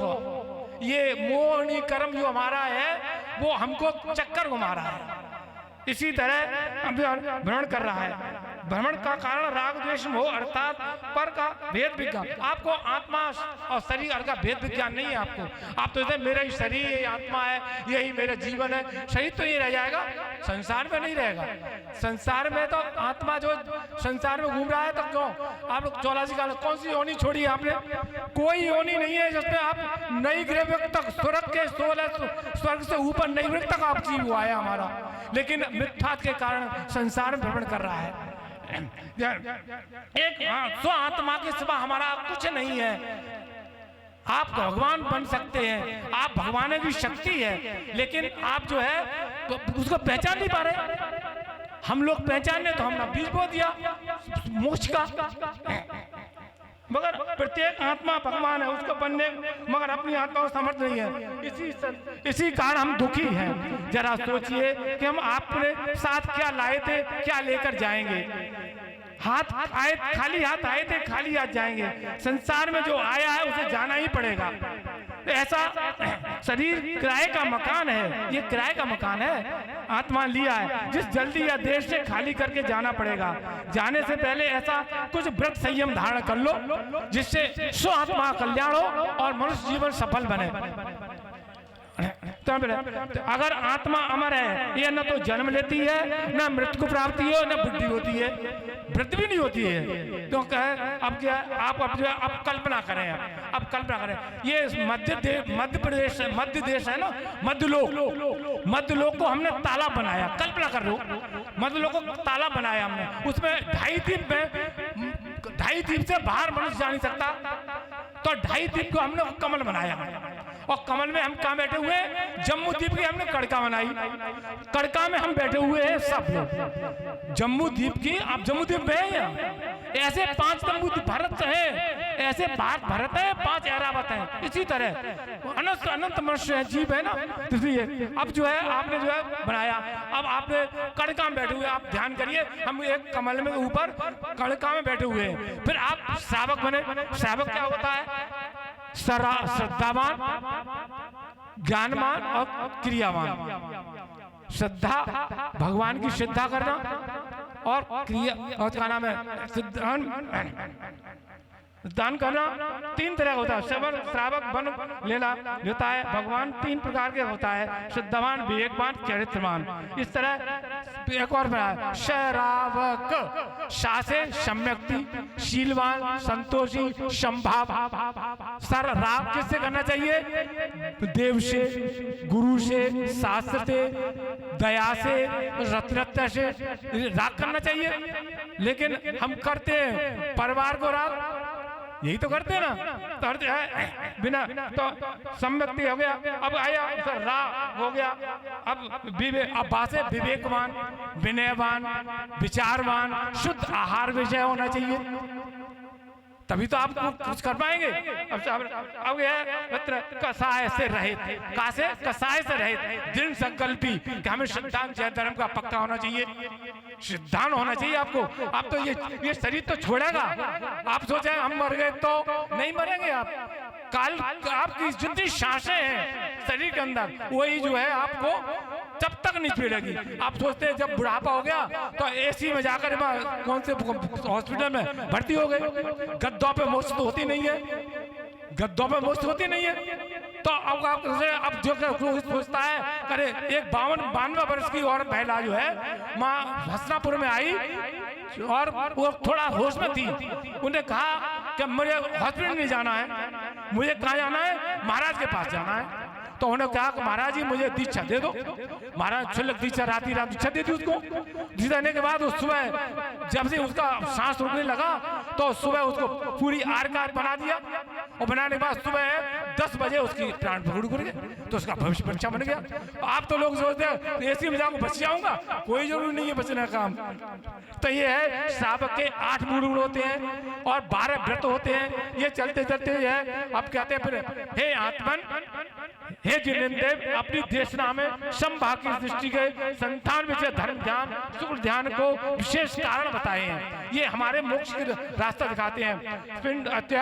F: ये मोहनी कर्म जो हमारा है वो हमको चक्कर घुमा रहा है, इसी तरह भ्रमण कर रहा है। भ्रमण का कारण राग द्वेष मोह अर्थात पर का भेद विज्ञान। आपको आत्मा और शरीर का भेद विज्ञान नहीं है आपको। आप तो मेरा ही शरीर यही आत्मा है, यही मेरा जीवन है। शरीर तो ये रह जाएगा, संसार में नहीं रहेगा। संसार में तो आत्मा जो संसार में घूम रहा है, तो क्यों आप 84 काल कौन सी योनि छोड़ी आपने? कोई योनि नहीं है जिसमें आप नई ग्रह तक स्वर्ग के 16 स्वर्ग से ऊपर नई ग्रह तक आप जीव हुआ है हमारा, लेकिन मिथ्या के कारण संसार में भ्रमण कर रहा है। एक स्व आत्मा के सिवा हमारा कुछ नहीं है। आप भगवान बन सकते हैं, आप भगवान की शक्ति है, लेकिन आप जो है उसको पहचान नहीं पा रहे। हम लोग पहचाने तो हमने बीज बो दिया मोक्ष का, मगर प्रत्येक आत्मा भगवान है उसको बनने, मगर अपनी आत्मा को समर्थ नहीं है। इसी कारण हम दुखी हैं। जरा सोचिए कि हम आपने साथ क्या लाए थे, क्या लेकर जाएंगे। हाथ आए, खाली हाथ आए थे, खाली हाथ जाएंगे। संसार में जो आया है उसे जाना ही पड़ेगा। ऐसा शरीर किराए का मकान है, ये किराए का मकान है, आत्मा लिया है, जिस जल्दी या देर से खाली करके जाना पड़ेगा। जाने से पहले ऐसा कुछ व्रत संयम धारण कर लो जिससे स्व आत्मा कल्याण हो और मनुष्य जीवन सफल बने। तो अगर आत्मा अमर है, ये न तो जन्म लेती है, न मृत्यु को प्राप्ति हो, न वृद्धि होती है, वृद्धि भी नहीं होती है। तो कहे अब क्या, आप अब जो है अब कल्पना करें, अब कल्पना करें, ये मध्य प्रदेश मध्य देश है ना, मध्य लोक को हमने तालाब बनाया। कल्पना कर लो, मध्य लोक को तालाब बनाया हमने, उसमें 2.5 द्वीप से बाहर मनुष्य जा नहीं सकता, तो 2.5 द्वीप को हमने कमल बनाया। और कमल में हम कहाँ बैठे हुए हैं? जम्मू द्वीप की हमने कड़का बनाई, कड़का में हम बैठे हुए हैं सब लोग। जम्मू द्वीप की, आप जम्मू द्वीप में हैं, ऐसे 5 जम्मू भारत है, ऐसे भारत है, 5 ऐरावत है। इसी तरह अनंत मनुष्य जीव है ना, इसलिए अब जो है आपने जो है बनाया, अब आपने कड़का में बैठे हुए, आप ध्यान करिए, हम एक कमल में ऊपर कड़का में बैठे हुए हैं। फिर आप श्रावक बने। श्रावक क्या होता है? श्रद्धावान, ज्ञानवान और क्रियावान। श्रद्धा, भगवान की श्रद्धा करना, और क्रिया, और क्या नाम है, दान करना। 3 तरह का होता है। श्रावक बन लेना होता है। भगवान 3 प्रकार के होता है, श्रद्धावान, विवेकवान, चरित्रवान। इस तरह एक और बना, श्रावक, शा से सम्यक्ति, शीलवान, संतोषी, संभाव। सारा राग किससे करना चाहिए? देव से, गुरु से, शास्त्र से, दया से, रत्नत्व से राग करना चाहिए। लेकिन हम करते हैं परिवार को राग, यही तो करते हैं ना, तो अर्थ है बिना तो सम्यक्ति हो गया। अब आया रा हो गया, अब अब बात है विवेकवान, विनयवान, विचारवान, शुद्ध आहार विषय होना चाहिए, तभी तो आप कुछ कर पाएंगे। अब यह कसाय से रहित, कासे कसाय से रहित, दृढ़ संकल्पी कि हमें सिद्धांत जैन धर्म का पक्का होना चाहिए, सिद्धांत होना चाहिए आपको। आप तो ये शरीर तो छोड़ेगा, आप सोचे हम मर गए तो नहीं मरेंगे आप, काल आपकी जितनी सांसें हैं शरीर के अंदर वही जो है आपको जब तक नहीं पीड़ेगी। आप सोचते हैं जब बुढ़ापा हो गया तो एसी में जाकर कौन से हॉस्पिटल में भर्ती हो गए, गद्दों पे मुफ्त तो होती नहीं है, गद्दों पे मुफ्त होती नहीं है। तो अब जो सोचता है करे एक 52 वर्ष की और महिला जो है माँ हसनापुर में आई और वो थोड़ा होश में थी, उन्हें कहा कि मुझे हॉस्पिटल नहीं जाना है, मुझे कहाँ जाना है, महाराज के पास जाना है। तो उन्होंने कहा कि महाराज जी मुझे दीक्षा दे दो। महाराज क्षुल्लक दीक्षा रात दीक्षा दे दी उसको। दीक्षा देने के बाद उस सुबह जब से उसका सांस रुकने लगा तो सुबह उसको पूरी आरकार बना दिया, और बनाने के बाद सुबह 10 बजे उसकी प्राण पकड़ गए, तो उसका भविष्य अच्छा बन गया। आप तो लोग सोचते हैं एसी में जाकर बच जाऊंगा, कोई जरूरी नहीं है बचने का काम। तो ये है श्रावक के 8 मूल गुण होते हैं और 12 व्रत होते हैं। ये चलते चलते है अब कहते हैं फिर हे आत्मन, हे जिनेन्द्र, अपनी देशना में संभाग की सृष्टि के संतान विषय धर्म ध्यान शुक्र ध्यान को विशेष कारण बताए हैं। ये हमारे मोक्ष का रास्ता दिखाते हैं।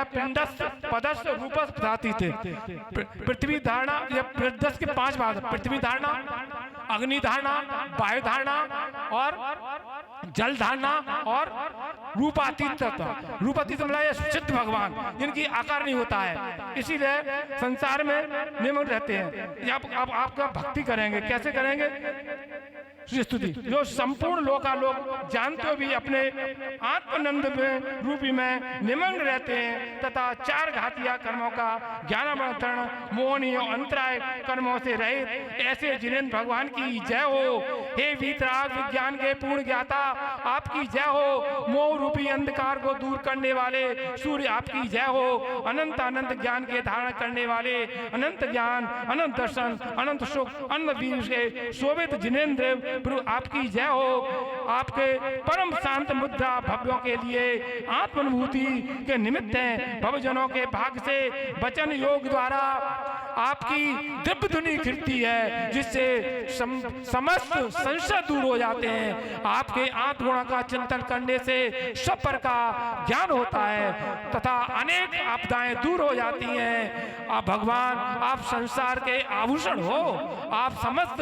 F: पिंडस्थ पदस्थ रूपस्थ प्रजाति थे। पृथ्वी धारणा, ये पिंडस्थ के 5 भाग, पृथ्वी धारणा, अग्नि धारणा, वायु धारणा और जल धारणा और रूपातीत। रूपातीत मतलब सिद्ध भगवान जिनकी आकार नहीं होता है, इसीलिए संसार में निमग्न रहते हैं। अब आपका भक्ति करेंगे, कैसे करेंगे? स्तुति जो संपूर्ण लोकालोक जानते हो भी अपने आत्मानंद में रूपी में निमग्न रहते हैं तथा 4 घातिया कर्मों का ज्ञानावतरण मोहनीय अंतराय कर्मों से रहित ऐसे जिनेन्द्र भगवान की जय हो। हे वीतराग विज्ञान के पूर्ण ज्ञाता आपकी जय हो। मोह रूपी अंधकार को दूर करने वाले सूर्य आपकी जय हो। अनंत अनंत ज्ञान के धारण करने वाले अनंत ज्ञान अनंत दर्शन अनंत सुख अनंत वीर से शोभित जिनेन्द्र प्रभु आपकी जय हो। आपके परम शांत मुद्रा भव्यों के लिए आत्मानुभूति के निमित्त हैं। भवजनों के भाग से वचन योग द्वारा आपकी दिव्य धुनी गिरती है जिससे समस्त संशय दूर हो जाते हैं। आपके आत्मगुण का चिंतन करने से सब पर का ज्ञान होता है तथा अनेक आपदाएं दूर हो जाती हैं। आप भगवान आप संसार के आभूषण हो, आप समस्त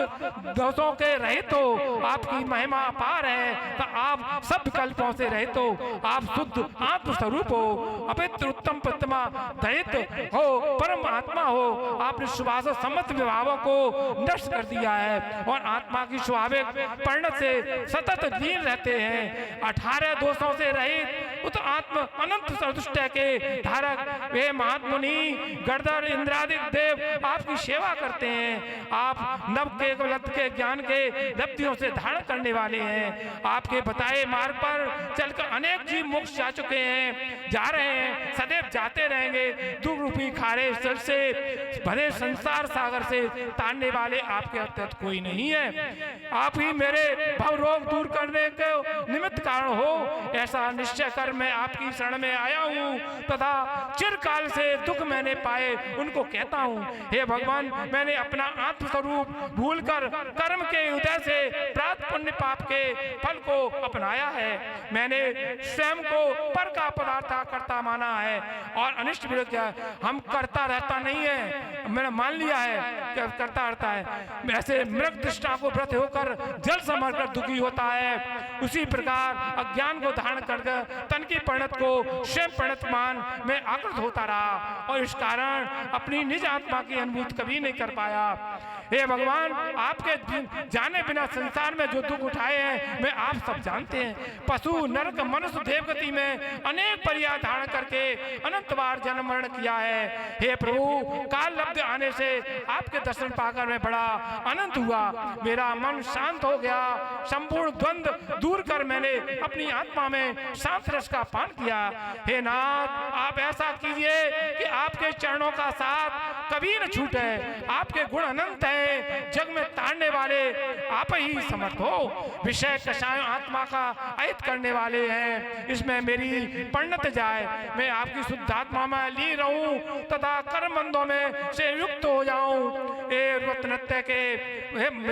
F: दोषों के रहित हो, आपकी महिमा अपार है। तो आप सब विकल्पों से रहित हो, आप शुद्ध आत्मस्वरूप हो, अपित्र उत्तम प्रतिमा दयित हो, परम आत्मा हो। आपने सुभाष समस्त विभावों को नष्ट कर दिया है और आत्मा की स्वाभाविक परिणत से सतत लीन रहते हैं। 18 दोषों से रहित उत आत्म अनंत सदुष्ट के धारक वे महात्मुनि गणधर इंद्रादिक देव आपकी सेवा करते हैं। आप नव के ज्ञान के रब्दियों से धारण करने वाले हैं। आपके बताए मार्ग पर चलकर अनेक जीव मोक्ष जा चुके हैं, जा रहे हैं, सदैव जाते रहेंगे। दुख रूपी खारे जल से भरे संसार सागर से तारने वाले आपके अत्यंत कोई नहीं है। आप ही मेरे भव रोग दूर करने के निमित्त कारण हो। ऐसा निश्चय कर मैं आपकी शरण में आया हूँ तथा चिरकाल से दुख मैंने पाए उनको कहता हूँ। हे भगवान, मैंने अपना आत्मस्वरूप भूलकर कर्म के उदय से प्राप्त पुण्य पाप के फल को अपनाया है। मैंने स्वयं को पर का पदार्थ करता माना है और अनिष्ट विरोध किया। हम करता रहता नहीं है, मैंने मान लिया है कि करता रहता है। ऐसे मृग दृष्टा को व्रत होकर जल समरकर दुखी होता है, उसी प्रकार अज्ञान को धारण कर तन की परिणत को स्वयं परिणत मान में आकृत होता रहा और इस कारण अपनी निज आत्मा की अनुभूति कभी नहीं कर पाया। हे भगवान, आपके जाने बिना संसार में जो दुख उठाए हैं मैं आप सब जानते हैं। पशु, नरक, मनुष्य, देवगति में अनेक पर्याय धारण करके अनंत बार जन्म मरण किया है। हे प्रभु, काल लब्ध आने से आपके दर्शन पाकर मैं बड़ा आनंद हुआ, मेरा मन शांत हो गया, संपूर्ण द्वंद्व दूर कर मैंने अपनी आत्मा में शांत रस का पान किया। हे नाथ, आप ऐसा कीजिए कि आपके चरणों का साथ कभी न छूटे। आपके गुण अनंत हैं, जग में ताड़ने वाले आप ही समर्थ हो। विषय कषाय आत्मा का अहित करने वाले हैं, इसमें मेरी परिणत जाए, मैं आपकी शुद्ध आत्मा में लीन रहूं तथा कर्म बंधों में से युक्त हो जाऊं। हे रत्नत्रय के,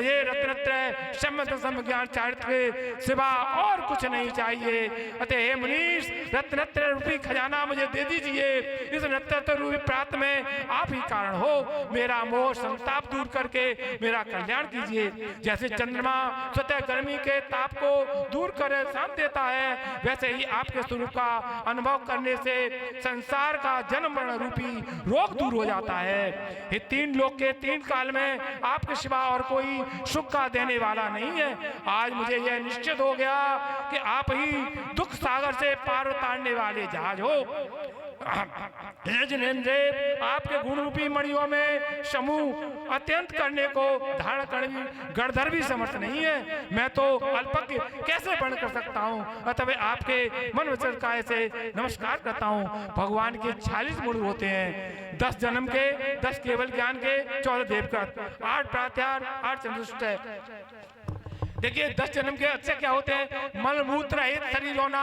F: ये रत्नत्रय सम्यक ज्ञान चारित्र के सिवा और कुछ नहीं चाहिए। अतः हे मुनीश, रत्नत्रय रूपी खजाना मुझे दे दीजिए। इस रत्नत्रय रूपी प्राप्त में आप ही कारण हो। मेरा मोह संताप दूर करके मेरा कल्याण कीजिए। जैसे चंद्रमा स्वतः गर्मी के ताप को दूर कर शांत देता है, वैसे ही आपके स्वरूप का अनुभव करने से संसार का जन्म मरण रूपी रोग दूर हो जाता है। ये तीन लोक के तीन काल में आपके सिवा और कोई सुख का देने वाला नहीं है। आज मुझे यह निश्चित हो गया कि आप ही दुख सागर से पार उतारने वाले जहाज हो। जिनेंद्र, आपके गुण रूपी मणियों में समूह अत्यंत करने को धारण करने गणधर भी समर्थ नहीं है। मैं तो अल्पज्ञ कैसे बन कर सकता हूँ। अतः आपके मन वचन काय से नमस्कार करता हूँ। भगवान के 46 गुण होते हैं, 10 जन्म के, 10 केवल ज्ञान के, 14 देवकृत, 8 प्रात्यार, 8 चंद्रुष्ट है। देखिए 10 जन्म के अच्छे क्या होते हैं? मल मूत्र रहित शरीर होना,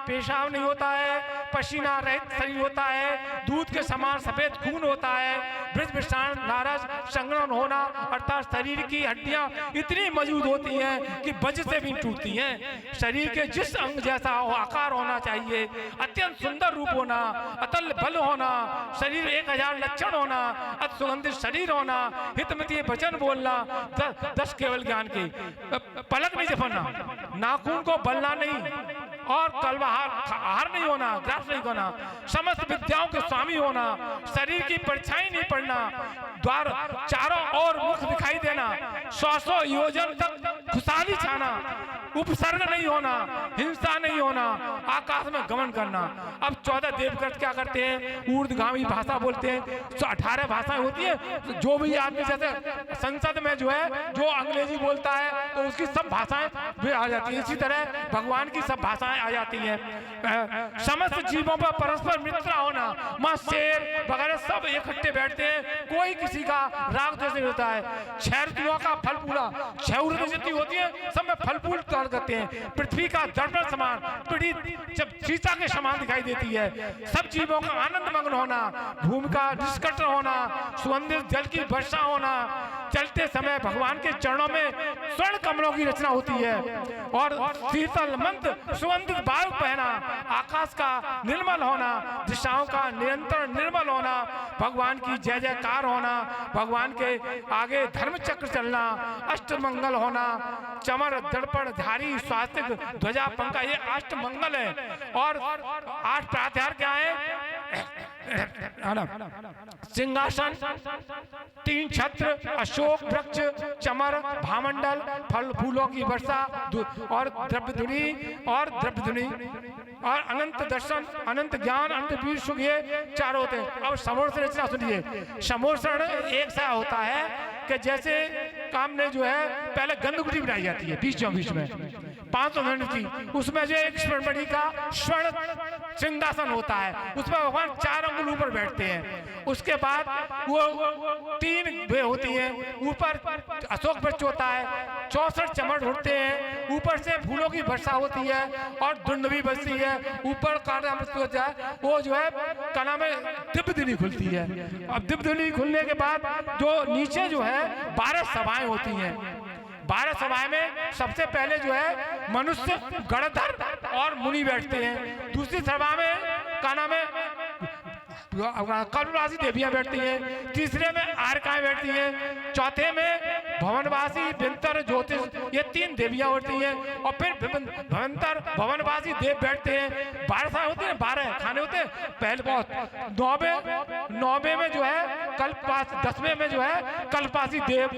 F: पेशाब नहीं होता है, पसीना रहित शरीर होता है, दूध के समान सफेद खून होता है, ब्रज विषाण नारस संग्रहण होना, अर्थात शरीर की हड्डियां इतनी मजबूत होती हैं कि वज्र से भी टूटती हैं। शरीर के जिस अंग जैसा हो आकार होना चाहिए, अत्यंत सुंदर रूप होना, अतल बल होना, शरीर 1000 लक्षण होना, अति सुगंधित शरीर होना, हितमती वचन बोलना, 10 केवल ज्ञान के, पलक नहीं झपकना, नाखून को बलना नहीं, और कलवाहार नहीं होना, ग्रास नहीं होना, समस्त विद्याओं के स्वामी होना, शरीर की परछाई नहीं पड़ना, द्वार चारों ओर मुख दिखाई देना, 100 योजन तक खुशहाली छाना, उपसर्ग नहीं होना, हिंसा नहीं होना, आकाश में गमन करना। अब 14 देवकृत क्या करते हैं? ऊर्ध्वगामी भाषा बोलते हैं। 18 भाषाएं होती है। जो भी आदमी जैसे संसद में जो है जो अंग्रेजी बोलता है तो उसकी सब भाषाएं भी आ जाती है, इसी तरह भगवान की सब भाषाएं आ जाती हैं। समस्त जीवों पर परस्पर मित्र होना, माँ शेर वगैरह सब इकट्ठे बैठते हैं, कोई किसी का राग द्वेष नहीं होता है। 6 ऋतुओं का फल पूरा, 6 ऋतु जितनी होती है सब में फल फूल करते हैं। पृथ्वी का दर्पण समान, पीढ़ी जब शीशा के समान दिखाई देती है। सब जीवों का आनंद मग्न होना, भूमि का निष्कट होना, सुगंधित जल की वर्षा होना, चलते समय भगवान के चरणों में स्वर्ण कमलों की रचना होती है, और शीतल मंद सुगंधित वायु पहना, आकाश का निर्मल होना, दिशाओं का निरंतर निर्मल होना, भगवान की जय जयकार होना, भगवान के आगे धर्म चक्र चलना, अष्ट मंगल होना, चमर दर्पण धारी स्वास्तिक ध्वजा पंखा, ये अष्ट मंगल है। और 8 प्रात्यार क्या है? सिंहासन, 3 छत्र, अशोक वृक्ष, चमर, भामंडल, फल फूलों की वर्षा, और द्रव्य धुनी और अनंत दर्शन, अनंत ज्ञान, अनंत वीर सुख, ये 4 होते हैं। अब समोर रचना सुनिए। समोषण एक सा होता है कि जैसे काम ने जो है पहले गंदगुटी बनाई जाती है बीच में 500 धन की, उसमें जो एक स्वर्णमणि का स्वर्ण सिंहासन होता है, उसमें भगवान 4 अंगुल ऊपर बैठते हैं। उसके बाद वो 3 वे होती हैं, ऊपर अशोक वृक्ष होता है, 64 चमड़ उठते हैं, ऊपर से फूलों की वर्षा होती है, और धुंध भी बजती है, ऊपर काटा होता है, वो जो है कला में दिव्य धुनी खुलती है। अब दिव्य धुनी खुलने के बाद जो नीचे जो है 12 सभाएं होती हैं। 12 सभाएं में सबसे पहले जो है मनुष्य, गणधर और मुनि बैठते हैं। दूसरी सभा में का नाम है कल्पराशि देवियां बैठती हैं। तीसरे में आर्काएं बैठती हैं। चौथे में भवनवासी, विंतर, ज्योतिष, ये 3 देवियां होती हैं। और फिर भवंतर, भवनवासी देव बैठते हैं। 12 होते हैं, 12 खाने होते हैं। पहले बहुत 9वें में जो है कल्पवासी, 10वें में जो है कल्पवासी देव,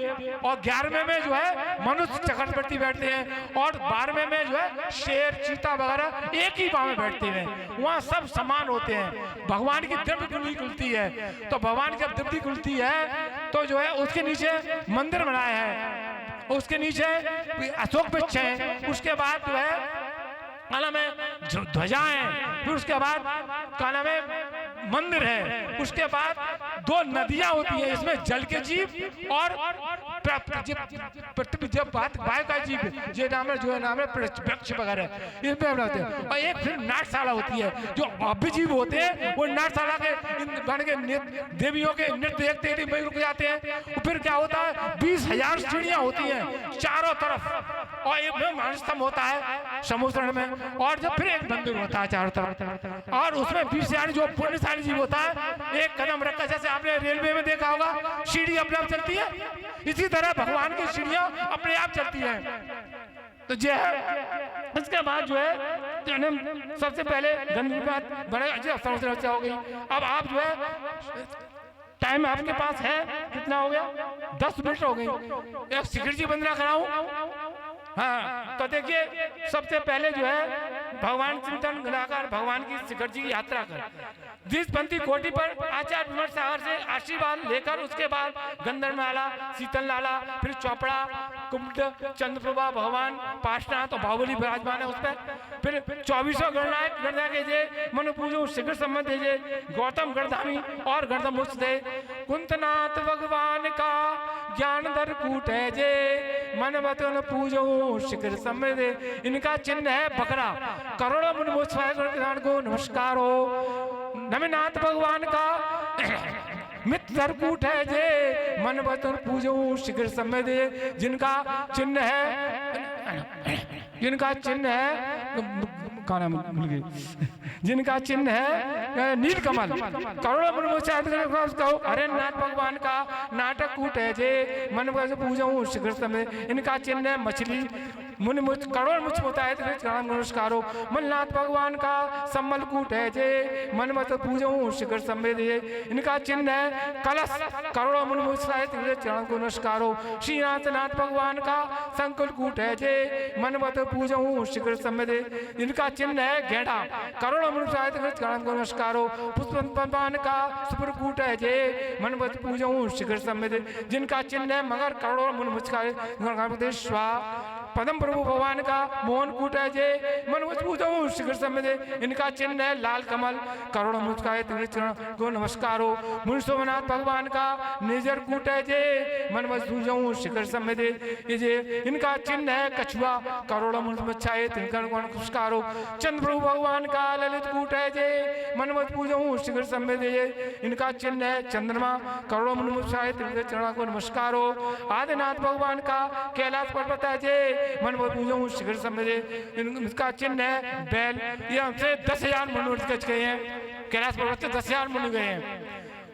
F: और 11वें में जो है मनुष्य चक्रवर्ती बैठते हैं, और 12वें में जो है शेर, चीता वगैरह एक ही पाँव में बैठते हैं। वहाँ सब समान होते हैं। भगवान की दिव्य कुंडली खुलती है, तो भगवान जब दिव्य खुलती है तो जो है उसके नीचे मंदिर बनाया है, उसके नीचे अशोक वृक्ष है, उसके बाद जो है काला में ध्वजा है, फिर उसके बाद काला में मंदिर है, उसके बाद 2 नदियां होती हैं, इसमें जल के जीव और पृथ्वी जब बात वायु का जीव, ये नाम है जो है नाम है वृक्ष वगैरह, इसमें बनाते हैं। और एक फिर नाटशाला होती है, जो अभ्य जीव होते हैं वो नाटशाला के बन के देवियों के नृत्य देखते ही रुक जाते हैं। फिर क्या होता है 20,000 सीढ़ियां होती हैं चारों तरफ, और एक मानस्तंभ होता है समुद्र में, और जब फिर एक मंदिर होता है चारों तरफ, और उसमें 20,000 जो पुण्यशाली जीव होता है एक कदम रखा, जैसे आपने रेलवे में देखा होगा सीढ़ी अपने आप चलती है, इसी तरह भगवान की सीढ़ियां अपने आप चलती है। तो ये है। इसके बाद जो है सबसे पहले गंदगी बात बड़े समस्या हो गई। अब आप जो है टाइम आपके पास है, कितना हो गया 10 मिनट हो गई। एक शिखर जी वंदना कराऊं? हाँ, तो देखिए सबसे पहले जो है भगवान चिंतन लगाकर भगवान की शिखर जी की यात्रा कर, 20 पंथी कोटि पर आचार्य विमर्श सागर से आशीर्वाद लेकर उसके बाद गंधर्व नाला, शीतल नाला, फिर चौपड़ा, कुंड, चंद्रप्रभा, भगवान पार्श्वनाथ और बाहुबली विराजमान है उस पर। फिर 2400 गणनायक गणना के जे मन पूजो शिखर संबंध जे गौतम गणधामी और गणधम मुस्त दे कुंतनाथ भगवान का ज्ञान दर कूट है जे मन बतन पूजो शिखर संबंध। इनका चिन्ह है बकरा। करोड़ों मुन को नमस्कार हो। नमनाथ भगवान का मित्र कूट है जे मन बतन पूजो शिखर संबंध। जिनका चिन्ह है का नाम भूल गई, जिनका चिन्ह है नीलकमल। करोड़ों कहो अरे नाथ भगवान का नाटक कूट है जे मन पूजो शिखर समय। इनका चिन्ह है मछली। मुनि मुझ करोड़ मुझ होता है नमस्कारो। मलनाथ भगवान का सम्मल कूट है जे मन मत पूजो शिखर समय। इनका चिन्ह है कलश। करोड़ों मुनि मुझ चरण को नमस्कारो। श्रीनाथ नाथ भगवान का संकुल कूट है जे मन मत पूजो शिखर समय। इनका चिन्ह है गेंडा। करोड़ों मुनि चरण को नमस्कारो। पुष्प भगवान का सुप्रकूट है जे मन मत पूजो शिखर समय। जिनका चिन्ह है मगर। करोड़ों मुनि मुझ पदम प्रभु भगवान का मोहन कूट है जे मन पूजो शिखर समय। इनका चिन्ह है लाल कमल। करोड़ों मुस्काए चरण को नमस्कारो। मुनि सोमनाथ भगवान का निजर कूट है जे मन पूजो शिखर समय। इनका चिन्ह है कछुआ। करोड़ों मुस्काए को नमस्कारो। चंद्र प्रभु भगवान का ललित कूट है जे मन पूजो शिखर समय। इनका चिन्ह है चंद्रमा। करोड़ों मुस्काए चरण को नमस्कारो। आदिनाथ भगवान का कैलाश पर्वत है जे मन पूजो शिखर समय। इसका चिन्ह है बैल। ये हमसे 10,000 मनुष्य गए हैं, कैलाश पर्वत से 10,000 मनु गए हैं।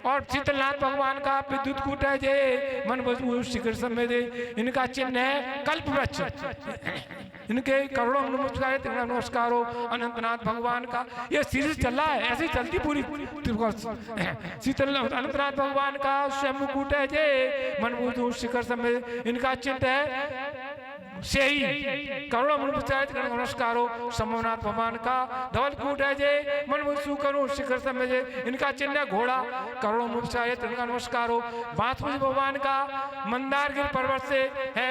F: और शीतलनाथ भगवान का विद्युत कूट है जे मन पूजो शिखर समय। इनका चिन्ह है कल्प वृक्ष। इनके करोड़ों नमस्कारो। अनंतनाथ भगवान का ये सीरीज चल रहा है, ऐसी चलती पूरी। शीतल अनंतनाथ भगवान का स्वयं कूट है जे मन पूजो शिखर समय। इनका चिन्ह है से ही। करोड़ों नमस्कारो। शंभुनाथ भगवान का धवल कूट है जे मन करो शिखर समय। इनका चिन्ह घोड़ा। करोड़ों नमस्कारो। बांसुरी भगवान का मंदार गिर पर्वत से है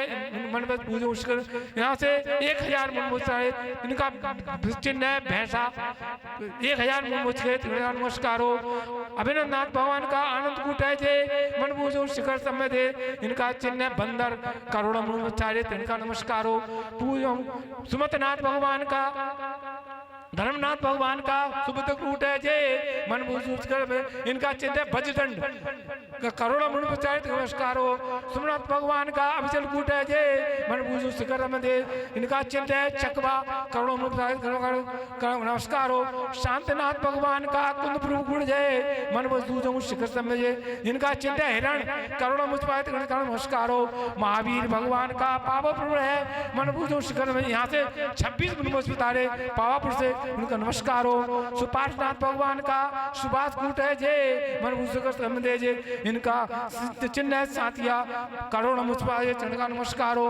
F: मन पूजो शिखर। यहाँ से 1,000 इनका चिन्ह है भैंसा। 1,000 नमस्कारो। अभिनंदनाथ भगवान का आनंद कूट है जे मन पूजो शिखर समय। इनका चिन्ह है बंदर। करोड़ों इनका नमस्कारो। पूजो सुमतनाथ भगवान का धर्मनाथ भगवान का सुबुद्ध कूट है जे मन पूजो। इनका चिन्ह है वज्रदंड। करोड़ों मुनि प्रचारित नमस्कार हो। सुमनाथ भगवान का अभिचल कूट है जे मन पूजो शिखर में दे इनका चिन्ह है चकवा करोड़ों मुनि प्रचारित नमस्कार हो। शांतिनाथ भगवान का कुंद प्रभु गुण जय मन पूजो शिखर में जे इनका चिन्ह है हिरण करोड़ों मुनि प्रचारित नमस्कार हो। महावीर भगवान का पावापुर है मन पूजो शिखर में, यहाँ से 26 मुनि उतारे पावापुर से उनका नमस्कार हो। सुपार्शनाथ भगवान का सुभाष कूट है जे मन पूजो दे जे इनका चिन्ह है साथिया करोड़ मुझपाए चरण का नमस्कार हो।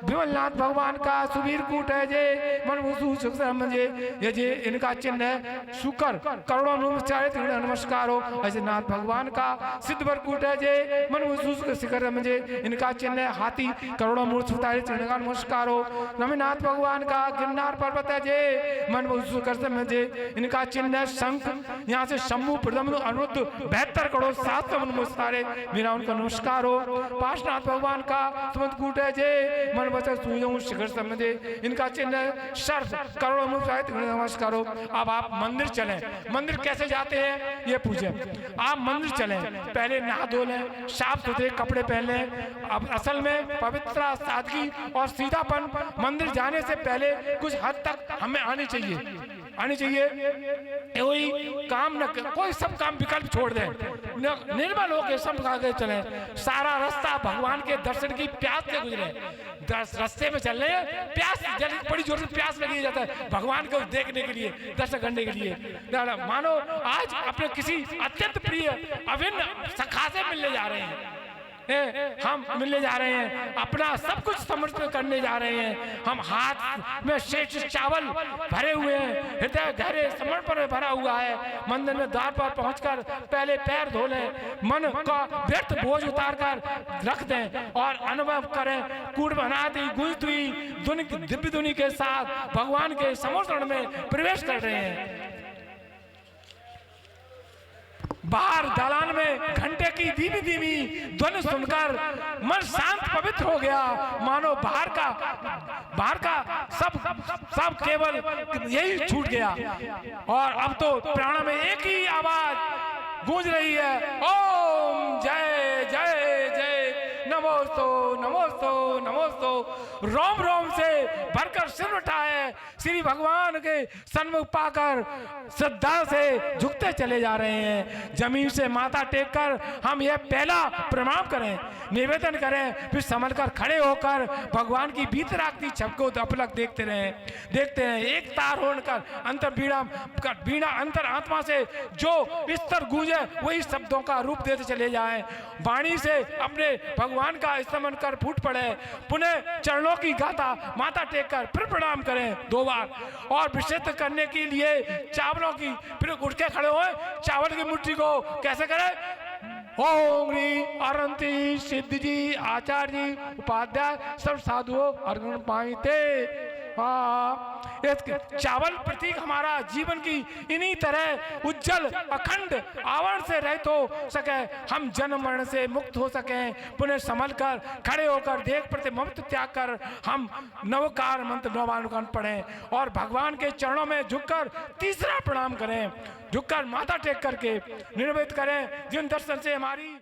F: विमलनाथ भगवान का सुबीर कूट है जे मन जे ये जे इनका चिन्ह है शुकर करोड़ों नमस्कार हो। ऐसे नाथ भगवान का सिद्धवर कूट है जे मन शिखर में जे इनका चिन्ह है हाथी करोड़ों मूर्ति चरण का नमस्कार हो। रविनाथ भगवान का गिरनार पर्वत है जे मन में जे इनका चिन्ह है शंख, यहाँ से शंभु प्रदम्भ अनिरुद्ध 72 करोड़ 700 मुस्तारे मेरा उनका नमस्कार हो। पार्श्वनाथ भगवान का सुमंत कूट है जे मन बचर सूजो शिखर समझे इनका चिन्ह है सर्फ करोड़ों मुस्तारे नमस्कार हो। अब आप मंदिर चलें, मंदिर कैसे जाते हैं ये पूछे। आप मंदिर चलें, पहले नहा धो लें, साफ सुथरे कपड़े पहन लें। अब असल में पवित्रता सादगी और सीधापन मंदिर जाने से पहले कुछ हद तक हमें आनी चाहिए। कोई काम न कोई सब काम विकल्प छोड़ दें, निर्मल होकर सब आगे चले। सारा रास्ता भगवान के दर्शन की प्यास से गुजरे। रास्ते में चल रहे हैं प्यास बड़ी जोर से प्यास लगी जाता है भगवान को देखने के लिए, दर्शन करने के लिए। मानो आज अपने किसी अत्यंत प्रिय अभिन्न सखा से मिलने जा रहे हैं, हम मिलने जा रहे हैं, अपना सब कुछ समर्पित करने जा रहे हैं। हम हाथ में शेष चावल भरे हुए हैं, हृदय गहरे समर्पण भरा हुआ है। मंदिर में द्वार पर पहुंचकर पहले पैर धो लें, मन का व्यर्थ बोझ उतार कर रख दें और अनुभव करें कूड़ बनाती गुजती दिव्य धुनी के साथ भगवान के समर्पण में प्रवेश कर रहे हैं। बाहर दालान में घंटे की धीमी धीमी ध्वनि सुनकर मन शांत पवित्र हो गया। मानो बाहर का सब केवल यही छूट गया और अब तो प्राण में एक ही आवाज गूंज रही है, ओम जय जय जय नमोस्तु नमोस्तु नमोस्तु। रोम रोम से भरकर सिर उठाए श्री भगवान के सन्मुख पाकर श्रद्धा से झुकते चले जा रहे हैं। जमीन से माथा टेककर हम यह पहला प्रणाम करें, निवेदन करें, फिर संभल कर खड़े होकर भगवान की भीतर आती छवि को अपलक देखते हैं। एक तार होकर अंतर बीड़ा अंतर आत्मा से जो स्तर गूंजे वही शब्दों का रूप देते चले जाएं। वाणी से अपने भगवान का स्मरण कर फूट पड़े, पुनः चरणों की गाथा माथा टेककर फिर प्रणाम करें 2 बार और विशेष करने के लिए चावलों की फिर उठ के खड़े हो। चावल की मुट्ठी को कैसे करें? ओम अरंती सिद्ध जी आचार्य जी उपाध्याय सब साधुओं अर्घन पाइते। चावल प्रतीक हमारा जीवन की इन्हीं तरह उज्जवल अखंड आवरण से रहित हो सके, हम जन्म मरण से मुक्त हो सके, पुनः संभल कर खड़े होकर देख प्रति ममत्व त्याग कर हम नवकार मंत्र नवानुगान पढ़ें और भगवान के चरणों में झुककर तीसरा प्रणाम करें, झुककर माथा टेक करके निर्मित करें जिन दर्शन से हमारी